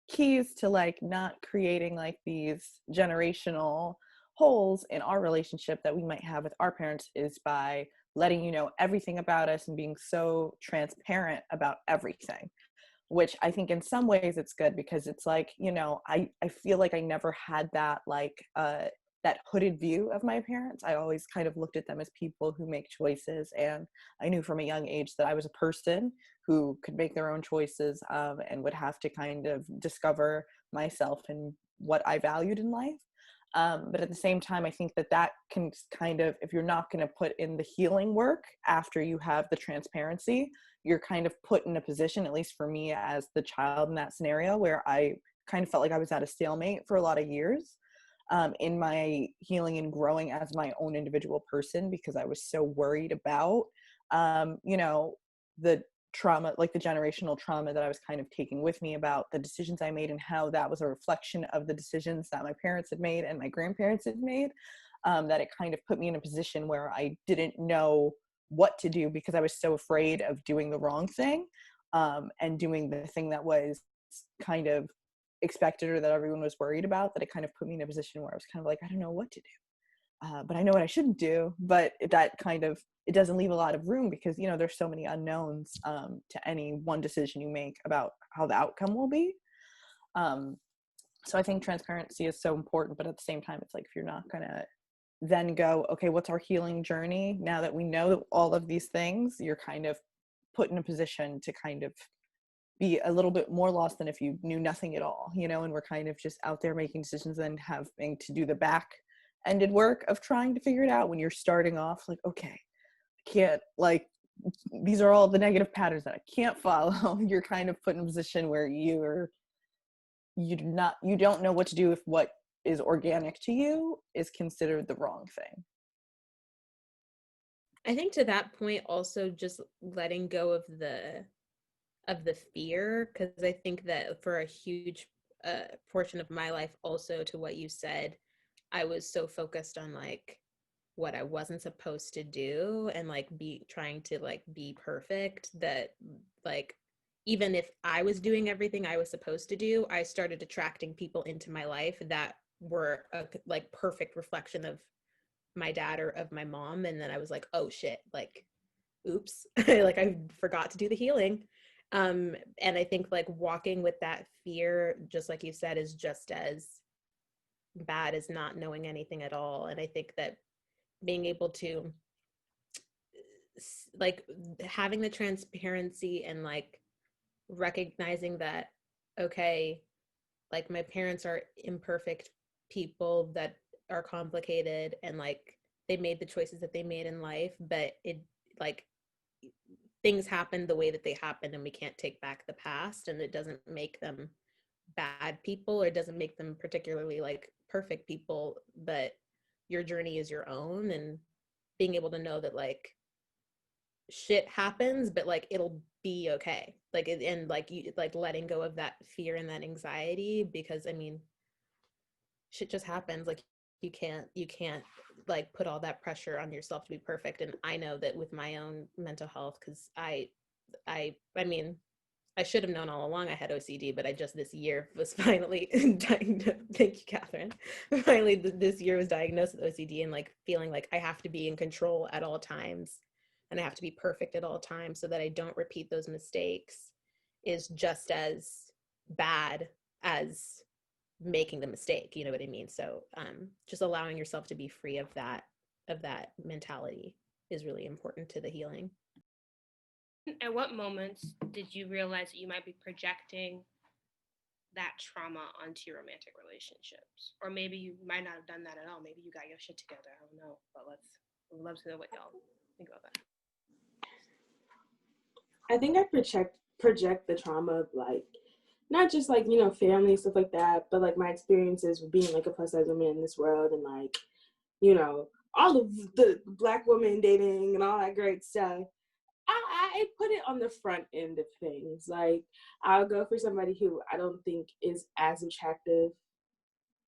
keys to like not creating like these generational holes in our relationship that we might have with our parents is by letting you know everything about us and being so transparent about everything, which I think in some ways it's good, because it's like, I feel like I never had that like that hooded view of my parents. I always kind of looked at them as people who make choices, and I knew from a young age that I was a person who could make their own choices, and would have to kind of discover myself and what I valued in life. But at the same time, I think that can kind of, if you're not going to put in the healing work after you have the transparency, you're kind of put in a position, at least for me as the child in that scenario, where I kind of felt like I was at a stalemate for a lot of years, in my healing and growing as my own individual person, because I was so worried about, the trauma, like the generational trauma that I was kind of taking with me about the decisions I made, and how that was a reflection of the decisions that my parents had made and my grandparents had made, that it kind of put me in a position where I didn't know what to do, because I was so afraid of doing the wrong thing, and doing the thing that was kind of expected or that everyone was worried about, that it kind of put me in a position where I was kind of like, I don't know what to do, but I know what I shouldn't do. But that kind of, it doesn't leave a lot of room, because there's so many unknowns, to any one decision you make about how the outcome will be. So I think transparency is so important, but at the same time, it's like, if you're not gonna then go, okay, what's our healing journey now that we know all of these things, you're kind of put in a position to kind of be a little bit more lost than if you knew nothing at all, and we're kind of just out there making decisions and having to do the back-ended work of trying to figure it out when you're starting off like, okay, I can't, like, these are all the negative patterns that I can't follow. You're kind of put in a position where you don't know what to do if what is organic to you is considered the wrong thing. I think to that point also just letting go of the fear, because I think that for a huge portion of my life, also to what you said, I was so focused on like what I wasn't supposed to do and like be trying to like be perfect, that like even if I was doing everything I was supposed to do, I started attracting people into my life that were a like perfect reflection of my dad or of my mom. And then I was like, oh shit, like oops, like I forgot to do the healing. And I think like walking with that fear, just like you said, is just as bad as not knowing anything at all. And I think that being able to like having the transparency and like recognizing that, okay, like my parents are imperfect people that are complicated and like they made the choices that they made in life, but it like things happen the way that they happen and we can't take back the past, and it doesn't make them bad people or it doesn't make them particularly like perfect people, but your journey is your own. And being able to know that like shit happens, but like it'll be okay, like and like you like letting go of that fear and that anxiety, because I mean shit just happens. Like you can't like put all that pressure on yourself to be perfect. And I know that with my own mental health, because I mean I should have known all along I had OCD, but I just this year was finally diagnosed. Thank you, Catherine. Finally, this year was diagnosed with OCD, and like feeling like I have to be in control at all times and I have to be perfect at all times so that I don't repeat those mistakes is just as bad as making the mistake. You know what I mean? So just allowing yourself to be free of that mentality is really important to the healing. At what moments did you realize that you might be projecting that trauma onto your romantic relationships? Or maybe you might not have done that at all. Maybe you got your shit together. I don't know. But we'd love to know what y'all think about that. I think I project the trauma of like, not just like, you know, family, stuff like that, but like my experiences with being like a plus size woman in this world and like, you know, all of the Black women dating and all that great stuff. I put it on the front end of things. Like, I'll go for somebody who I don't think is as attractive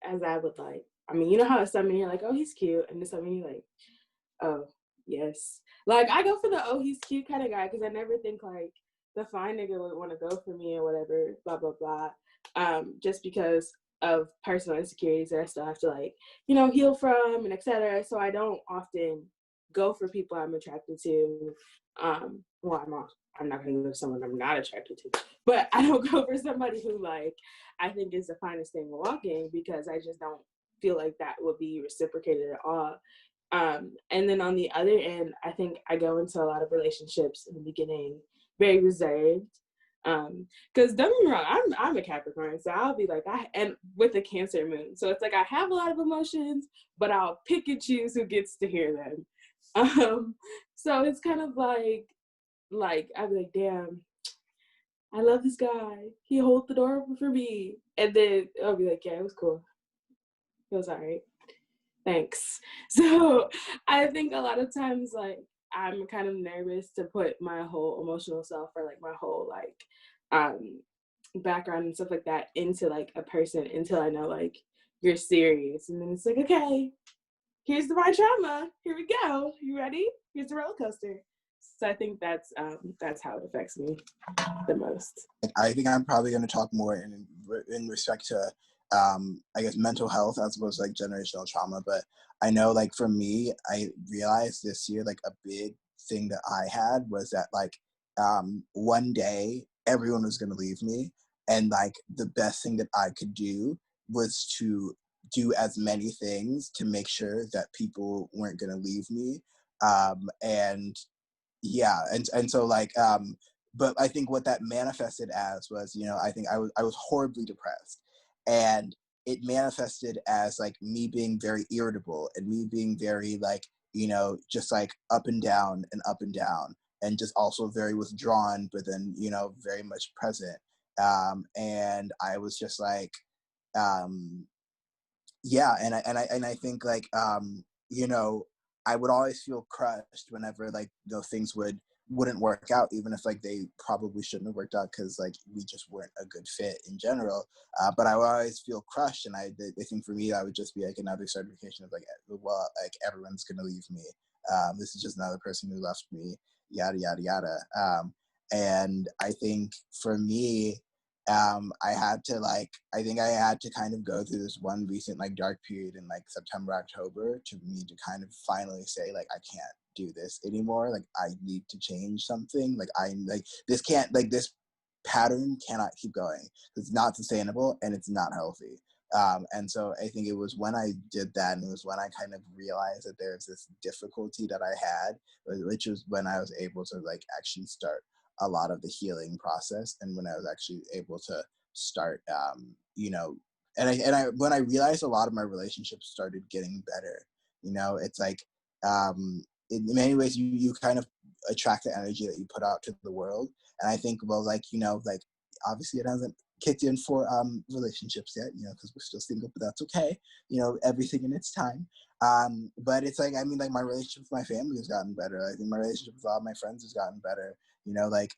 as I would like. I mean, you know how at some men you're like, oh, he's cute, and then some men you're like, oh, yes. Like, I go for the, oh, he's cute kind of guy, because I never think, like, the fine nigga would want to go for me or whatever, blah, blah, blah. Just because of personal insecurities that I still have to, like, you know, heal from and etc. So I don't often go for people I'm attracted to. Well, I'm not going to go for someone I'm not attracted to, but I don't go for somebody who, like, I think is the finest thing walking, because I just don't feel like that would be reciprocated at all. And then on the other end, I think I go into a lot of relationships in the beginning very reserved. Because don't get me wrong, I'm a Capricorn, so I'll be like, and with a Cancer moon, so it's like I have a lot of emotions, but I'll pick and choose who gets to hear them. So it's kind of like I'd be like, damn, I love this guy. He holds the door open for me, and then I'll be like, yeah, it was cool. It was all right. Thanks. So I think a lot of times, like, I'm kind of nervous to put my whole emotional self or like my whole like background and stuff like that into like a person until I know like you're serious. And then it's like, okay, here's my trauma. Here we go. You ready? Here's the roller coaster. So I think that's how it affects me the most. I think I'm probably going to talk more in respect to I guess mental health as opposed to like generational trauma. But I know like for me, I realized this year like a big thing that I had was that like one day everyone was going to leave me, and like the best thing that I could do was to do as many things to make sure that people weren't going to leave me. And yeah, and so like but I think what that manifested as was, you know, I think I was horribly depressed, and it manifested as like me being very irritable and me being very like, you know, just like up and down and just also very withdrawn, but then, you know, very much present. And I was just like yeah, and I think like you know, I would always feel crushed whenever like those things wouldn't work out, even if like they probably shouldn't have worked out because like we just weren't a good fit in general. But I would always feel crushed, and I think for me that would just be like another certification of like, well, like everyone's gonna leave me. This is just another person who left me, yada yada yada. And I think for me, I think I had to kind of go through this one recent like dark period in like September, October to me to kind of finally say like, I can't do this anymore. Like I need to change something. Like this pattern cannot keep going. It's not sustainable and it's not healthy. And so I think it was when I did that, and it was when I kind of realized that there's this difficulty that I had, which was when I was able to like actually start a lot of the healing process, and when I was actually able to start, when I realized a lot of my relationships started getting better. It's like in many ways you kind of attract the energy that you put out to the world, and I think like obviously it hasn't kicked in for relationships yet, because we're still single, but that's okay. Everything in its time. But it's like, I mean, like my relationship with my family has gotten better. I think my relationship with all my friends has gotten better.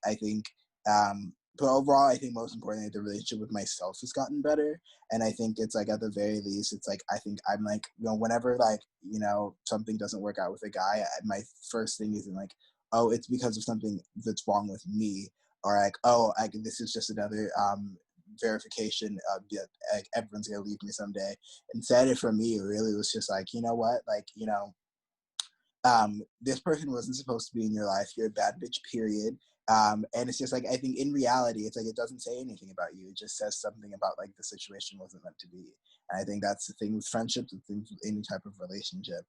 I think, but overall, I think most importantly, the relationship with myself has gotten better. And I think it's like, at the very least, it's like, I think I'm like, whenever like, something doesn't work out with a guy, my first thing isn't like, oh, it's because of something that's wrong with me. Or like, oh, this is just another verification of like everyone's gonna leave me someday. Instead, for me, it really was just like, you know what, like, this person wasn't supposed to be in your life. You're a bad bitch, period. And it's just like, I think in reality, it's like, it doesn't say anything about you. It just says something about like the situation wasn't meant to be. And I think that's the thing with friendships, the thing with any type of relationship.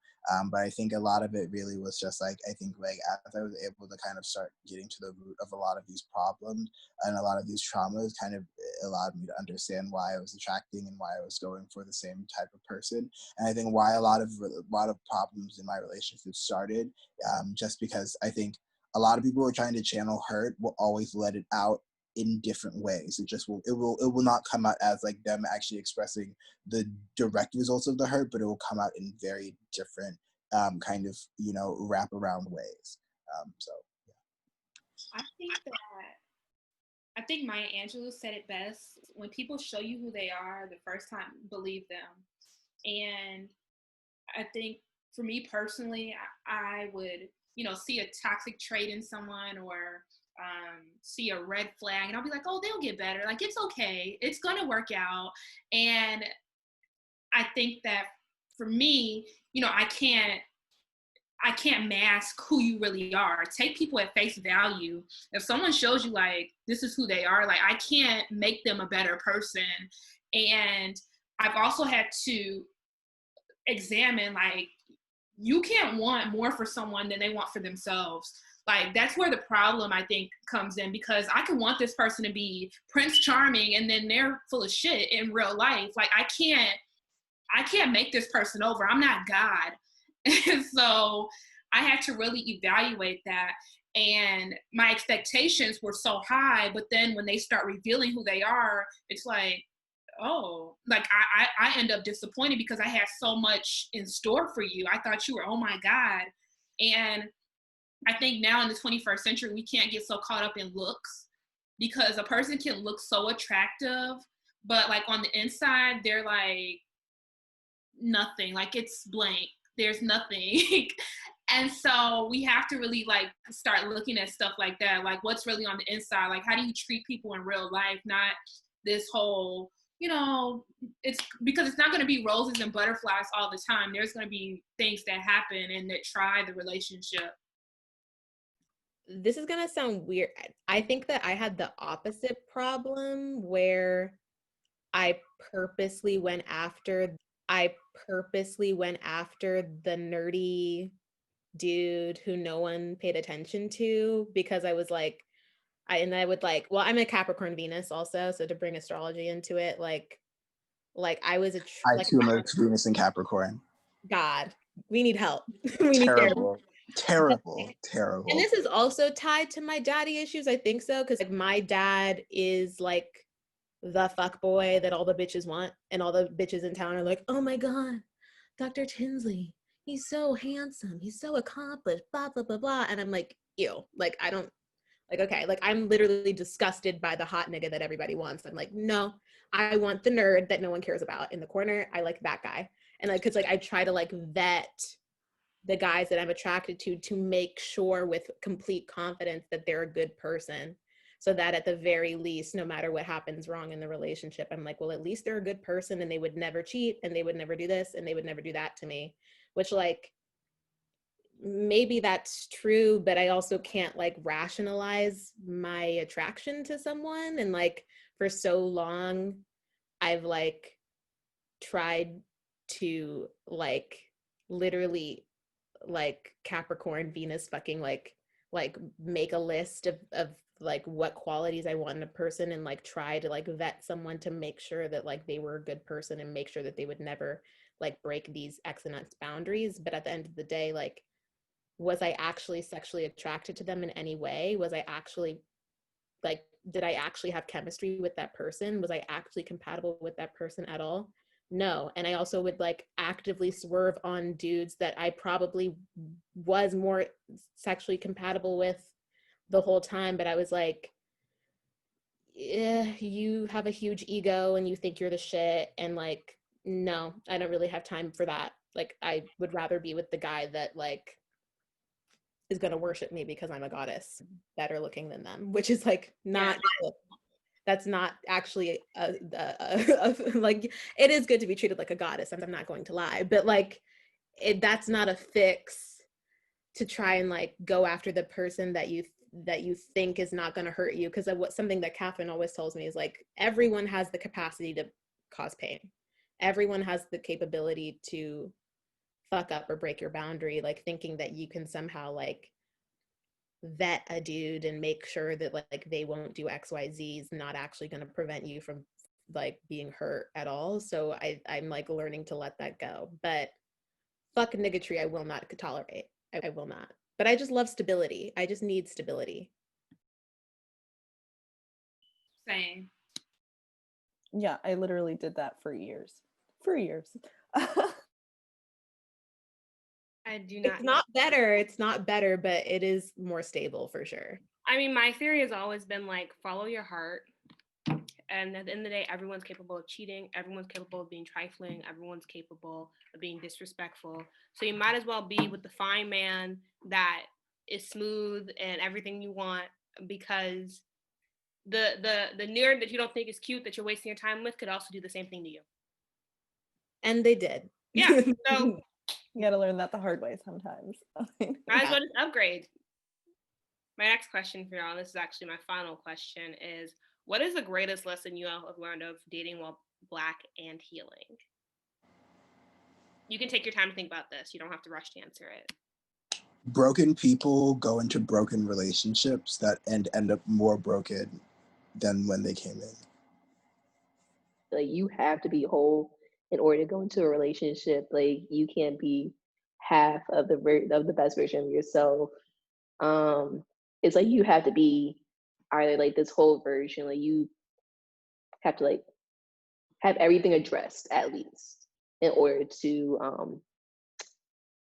But I think a lot of it really was just like, I think like as I was able to kind of start getting to the root of a lot of these problems and a lot of these traumas, kind of allowed me to understand why I was attracting and why I was going for the same type of person. And I think why a lot of problems in my relationship started, just because I think a lot of people who are trying to channel hurt will always let it out in different ways. It will not come out as like them actually expressing the direct results of the hurt, but it will come out in very different kind of wraparound ways. So yeah. I think Maya Angelou said it best. When people show you who they are the first time, believe them. And I think for me personally, I would see a toxic trait in someone or see a red flag, and I'll be like, oh, they'll get better. Like, it's okay. It's going to work out. And I think that for me, I can't mask who you really are. Take people at face value. If someone shows you like, this is who they are, like I can't make them a better person. And I've also had to examine like, you can't want more for someone than they want for themselves. Like that's where the problem I think comes in, because I can want this person to be Prince Charming and then they're full of shit in real life. Like I can't make this person over. I'm not God. And so I had to really evaluate that. And my expectations were so high, but then when they start revealing who they are, it's like, oh, like I end up disappointed because I had so much in store for you. I thought you were, oh my God. And I think now in the 21st century, we can't get so caught up in looks, because a person can look so attractive, but like on the inside, they're like nothing, like it's blank. There's nothing. And so we have to really like start looking at stuff like that. Like what's really on the inside? Like how do you treat people in real life? Not this whole, it's because it's not going to be roses and butterflies all the time. There's going to be things that happen and that try the relationship. This is going to sound weird. I think that I had the opposite problem where I purposely went after the nerdy dude who no one paid attention to, because I was like, I'm a Capricorn Venus also, so to bring astrology into it, like I was I too am a Venus in Capricorn. God, we need help. We need terrible. And this is also tied to my daddy issues, I think so, because like my dad is like the fuck boy that all the bitches want, and all the bitches in town are like, oh my God, Dr. Tinsley, he's so handsome, he's so accomplished, blah, blah, blah, blah. And I'm like, ew, like, I don't, like, okay, like, I'm literally disgusted by the hot nigga that everybody wants. I'm like, no, I want the nerd that no one cares about in the corner. I like that guy. And like, cause like, I try to like vet the guys that I'm attracted to make sure with complete confidence that they're a good person. So that at the very least, no matter what happens wrong in the relationship, I'm like, well, at least they're a good person and they would never cheat and they would never do this and they would never do that to me, which like, maybe that's true, but I also can't like rationalize my attraction to someone. And like, for so long, I've like tried to like literally like Capricorn Venus fucking like make a list of like what qualities I want in a person and like try to like vet someone to make sure that like they were a good person and make sure that they would never like break these X and X boundaries. But at the end of the day, like, was I actually sexually attracted to them in any way? Was I actually like, did I actually have chemistry with that person? Was I actually compatible with that person at all? No. And I also would like actively swerve on dudes that I probably was more sexually compatible with the whole time, but I was like, you have a huge ego and you think you're the shit, and like, no, I don't really have time for that. Like, I would rather be with the guy that like is going to worship me because I'm a goddess, better looking than them, which is like not good. That's not actually like, it is good to be treated like a goddess, I'm not going to lie, but like that's not a fix to try and like go after the person that you think is not going to hurt you. Because what something that Katherine always tells me is like, everyone has the capacity to cause pain, everyone has the capability to fuck up or break your boundary. Like, thinking that you can somehow like vet a dude and make sure that like they won't do XYZ is not actually going to prevent you from like being hurt at all. So I'm like learning to let that go. But fuck niggatry, I will not tolerate. I will not. But I just love stability. I just need stability. Same. Yeah, I literally did that for years. I do not. It's not better. It's not better, but it is more stable for sure. I mean, my theory has always been like, follow your heart. And at the end of the day, everyone's capable of cheating. Everyone's capable of being trifling. Everyone's capable of being disrespectful. So you might as well be with the fine man that is smooth and everything you want, because the nerd that you don't think is cute that you're wasting your time with could also do the same thing to you. And they did. Yeah. So you gotta learn that the hard way sometimes. might as well just upgrade. My next question for y'all, this is actually my final question, is what is the greatest lesson you all have learned of dating while Black and healing? You can take your time to think about this. You don't have to rush to answer it. Broken people go into broken relationships that end up more broken than when they came in. Like, you have to be whole in order to go into a relationship. Like, you can't be half of the best version of yourself. It's like you have to be either like this whole version, like you have to like have everything addressed at least in order to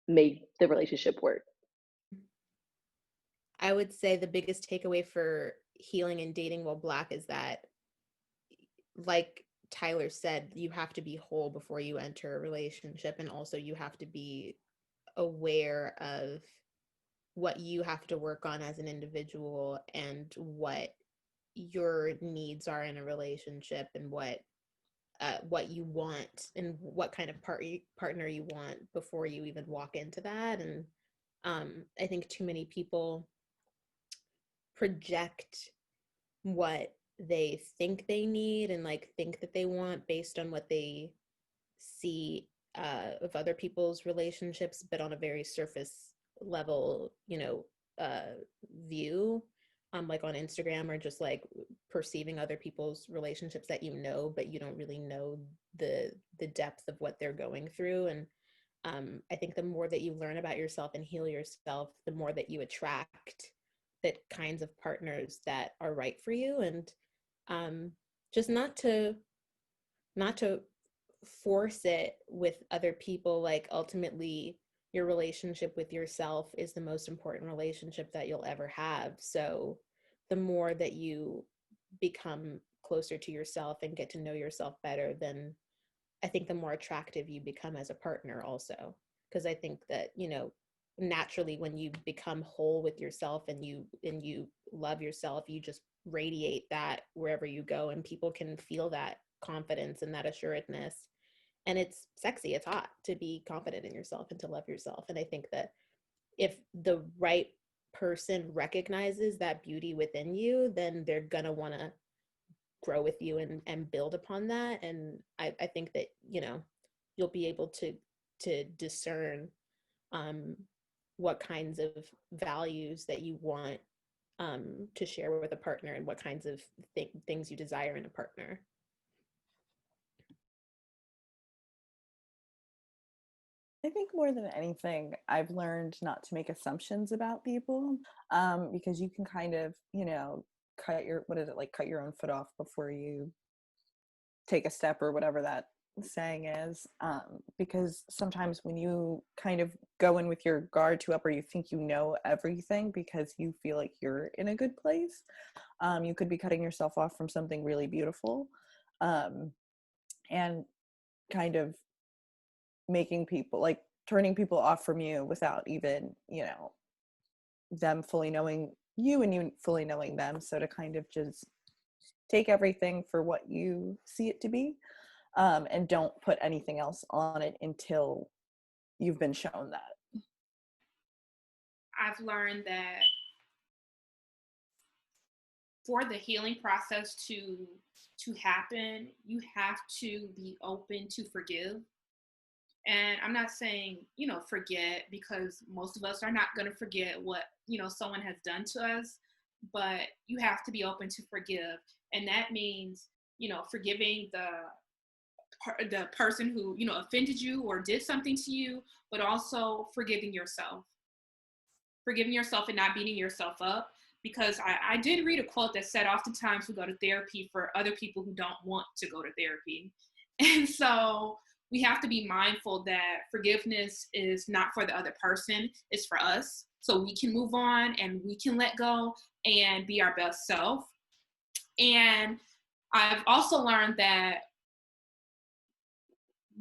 make the relationship work. I would say the biggest takeaway for healing and dating while Black is that, like Tyler said, you have to be whole before you enter a relationship, and also you have to be aware of what you have to work on as an individual and what your needs are in a relationship, and what you want and what kind of partner you want before you even walk into that. And I think too many people project what they think they need and like think that they want based on what they see of other people's relationships, but on a very surface level, view, like on Instagram, or just like perceiving other people's relationships that but you don't really know the depth of what they're going through. And I think the more that you learn about yourself and heal yourself, the more that you attract the kinds of partners that are right for you. And just not to force it with other people. Like, ultimately, your relationship with yourself is the most important relationship that you'll ever have. So the more that you become closer to yourself and get to know yourself better, then I think the more attractive you become as a partner also. Because I think that, you know, naturally when you become whole with yourself and you love yourself, you just radiate that wherever you go, and people can feel that confidence and that assuredness. And it's sexy, it's hot to be confident in yourself and to love yourself. And I think that if the right person recognizes that beauty within you, then they're gonna want to grow with you and build upon that. And I think that, you know, you'll be able to discern what kinds of values that you want to share with a partner, and what kinds of things you desire in a partner. I think more than anything, I've learned not to make assumptions about people, because you can kind of, you know, cut your own foot off before you take a step, or whatever that saying is, because sometimes when you kind of go in with your guard too up, or you think you know everything because you feel like you're in a good place, you could be cutting yourself off from something really beautiful, and kind of making people, like, turning people off from you without even, you know, them fully knowing you and you fully knowing them. So to kind of just take everything for what you see it to be, and don't put anything else on it until you've been shown that. I've learned that for the healing process to happen, you have to be open to forgive. And I'm not saying, you know, forget, because most of us are not going to forget what, you know, someone has done to us, but you have to be open to forgive. And that means, you know, forgiving the person who, you know, offended you or did something to you, but also forgiving yourself and not beating yourself up. Because I did read a quote that said, oftentimes we go to therapy for other people who don't want to go to therapy. And so we have to be mindful that forgiveness is not for the other person, it's for us. So we can move on and we can let go and be our best self. And I've also learned that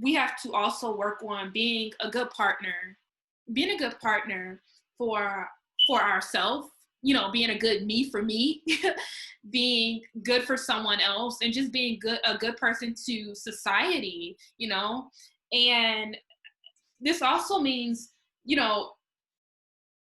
we have to also work on being a good partner for ourselves, you know, being a good me for me, being good for someone else, and just being a good person to society, you know. And this also means, you know,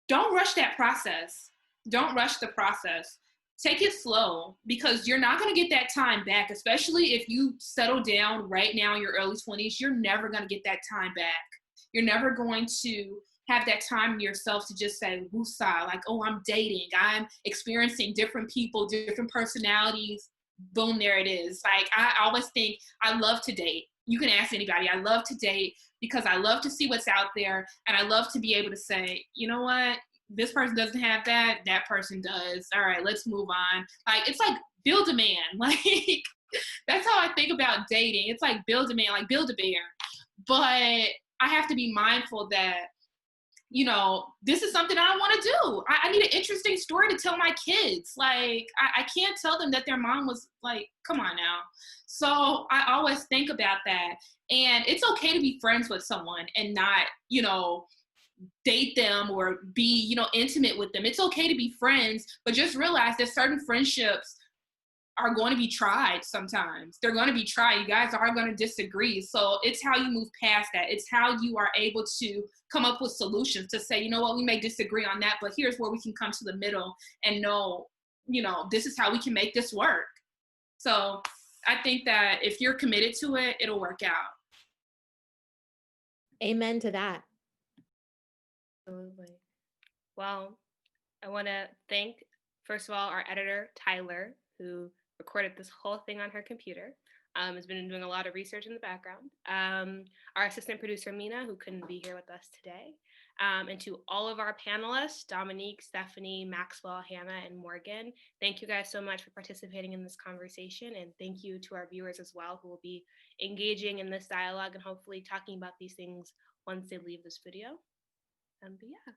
don't rush that process. Don't rush the process. Take it slow, because you're not going to get that time back, especially if you settle down right now in your early 20s. You're never going to get that time back. You're never going to have that time in yourself to just say, woosah, like, oh, I'm dating, I'm experiencing different people, different personalities. Boom, there it is. Like, I always think I love to date. You can ask anybody. I love to date because I love to see what's out there. And I love to be able to say, you know what? This person doesn't have that. That person does. All right, let's move on. Like, it's like build a man. Like, that's how I think about dating. It's like build a man, like build a bear. But I have to be mindful that, you know, this is something I want to do. I need an interesting story to tell my kids. Like, I can't tell them that their mom was like, come on now. So I always think about that. And it's okay to be friends with someone and not, you know, date them or be, you know, intimate with them. It's okay to be friends, but just realize that certain friendships are going to be tried sometimes. They're going to be tried. You guys are going to disagree. So it's how you move past that. It's how you are able to come up with solutions to say, you know what, we may disagree on that, but here's where we can come to the middle and know, you know, this is how we can make this work. So I think that if you're committed to it, it'll work out. Amen to that. Absolutely. Well, I want to thank, first of all, our editor, Tyler, who recorded this whole thing on her computer. Has been doing a lot of research in the background. Our assistant producer, Mina, who couldn't be here with us today. And to all of our panelists, Dominique, Stephanie, Maxwell, Hannah, and Morgan, thank you guys so much for participating in this conversation. And thank you to our viewers as well, who will be engaging in this dialogue and hopefully talking about these things once they leave this video. But yeah,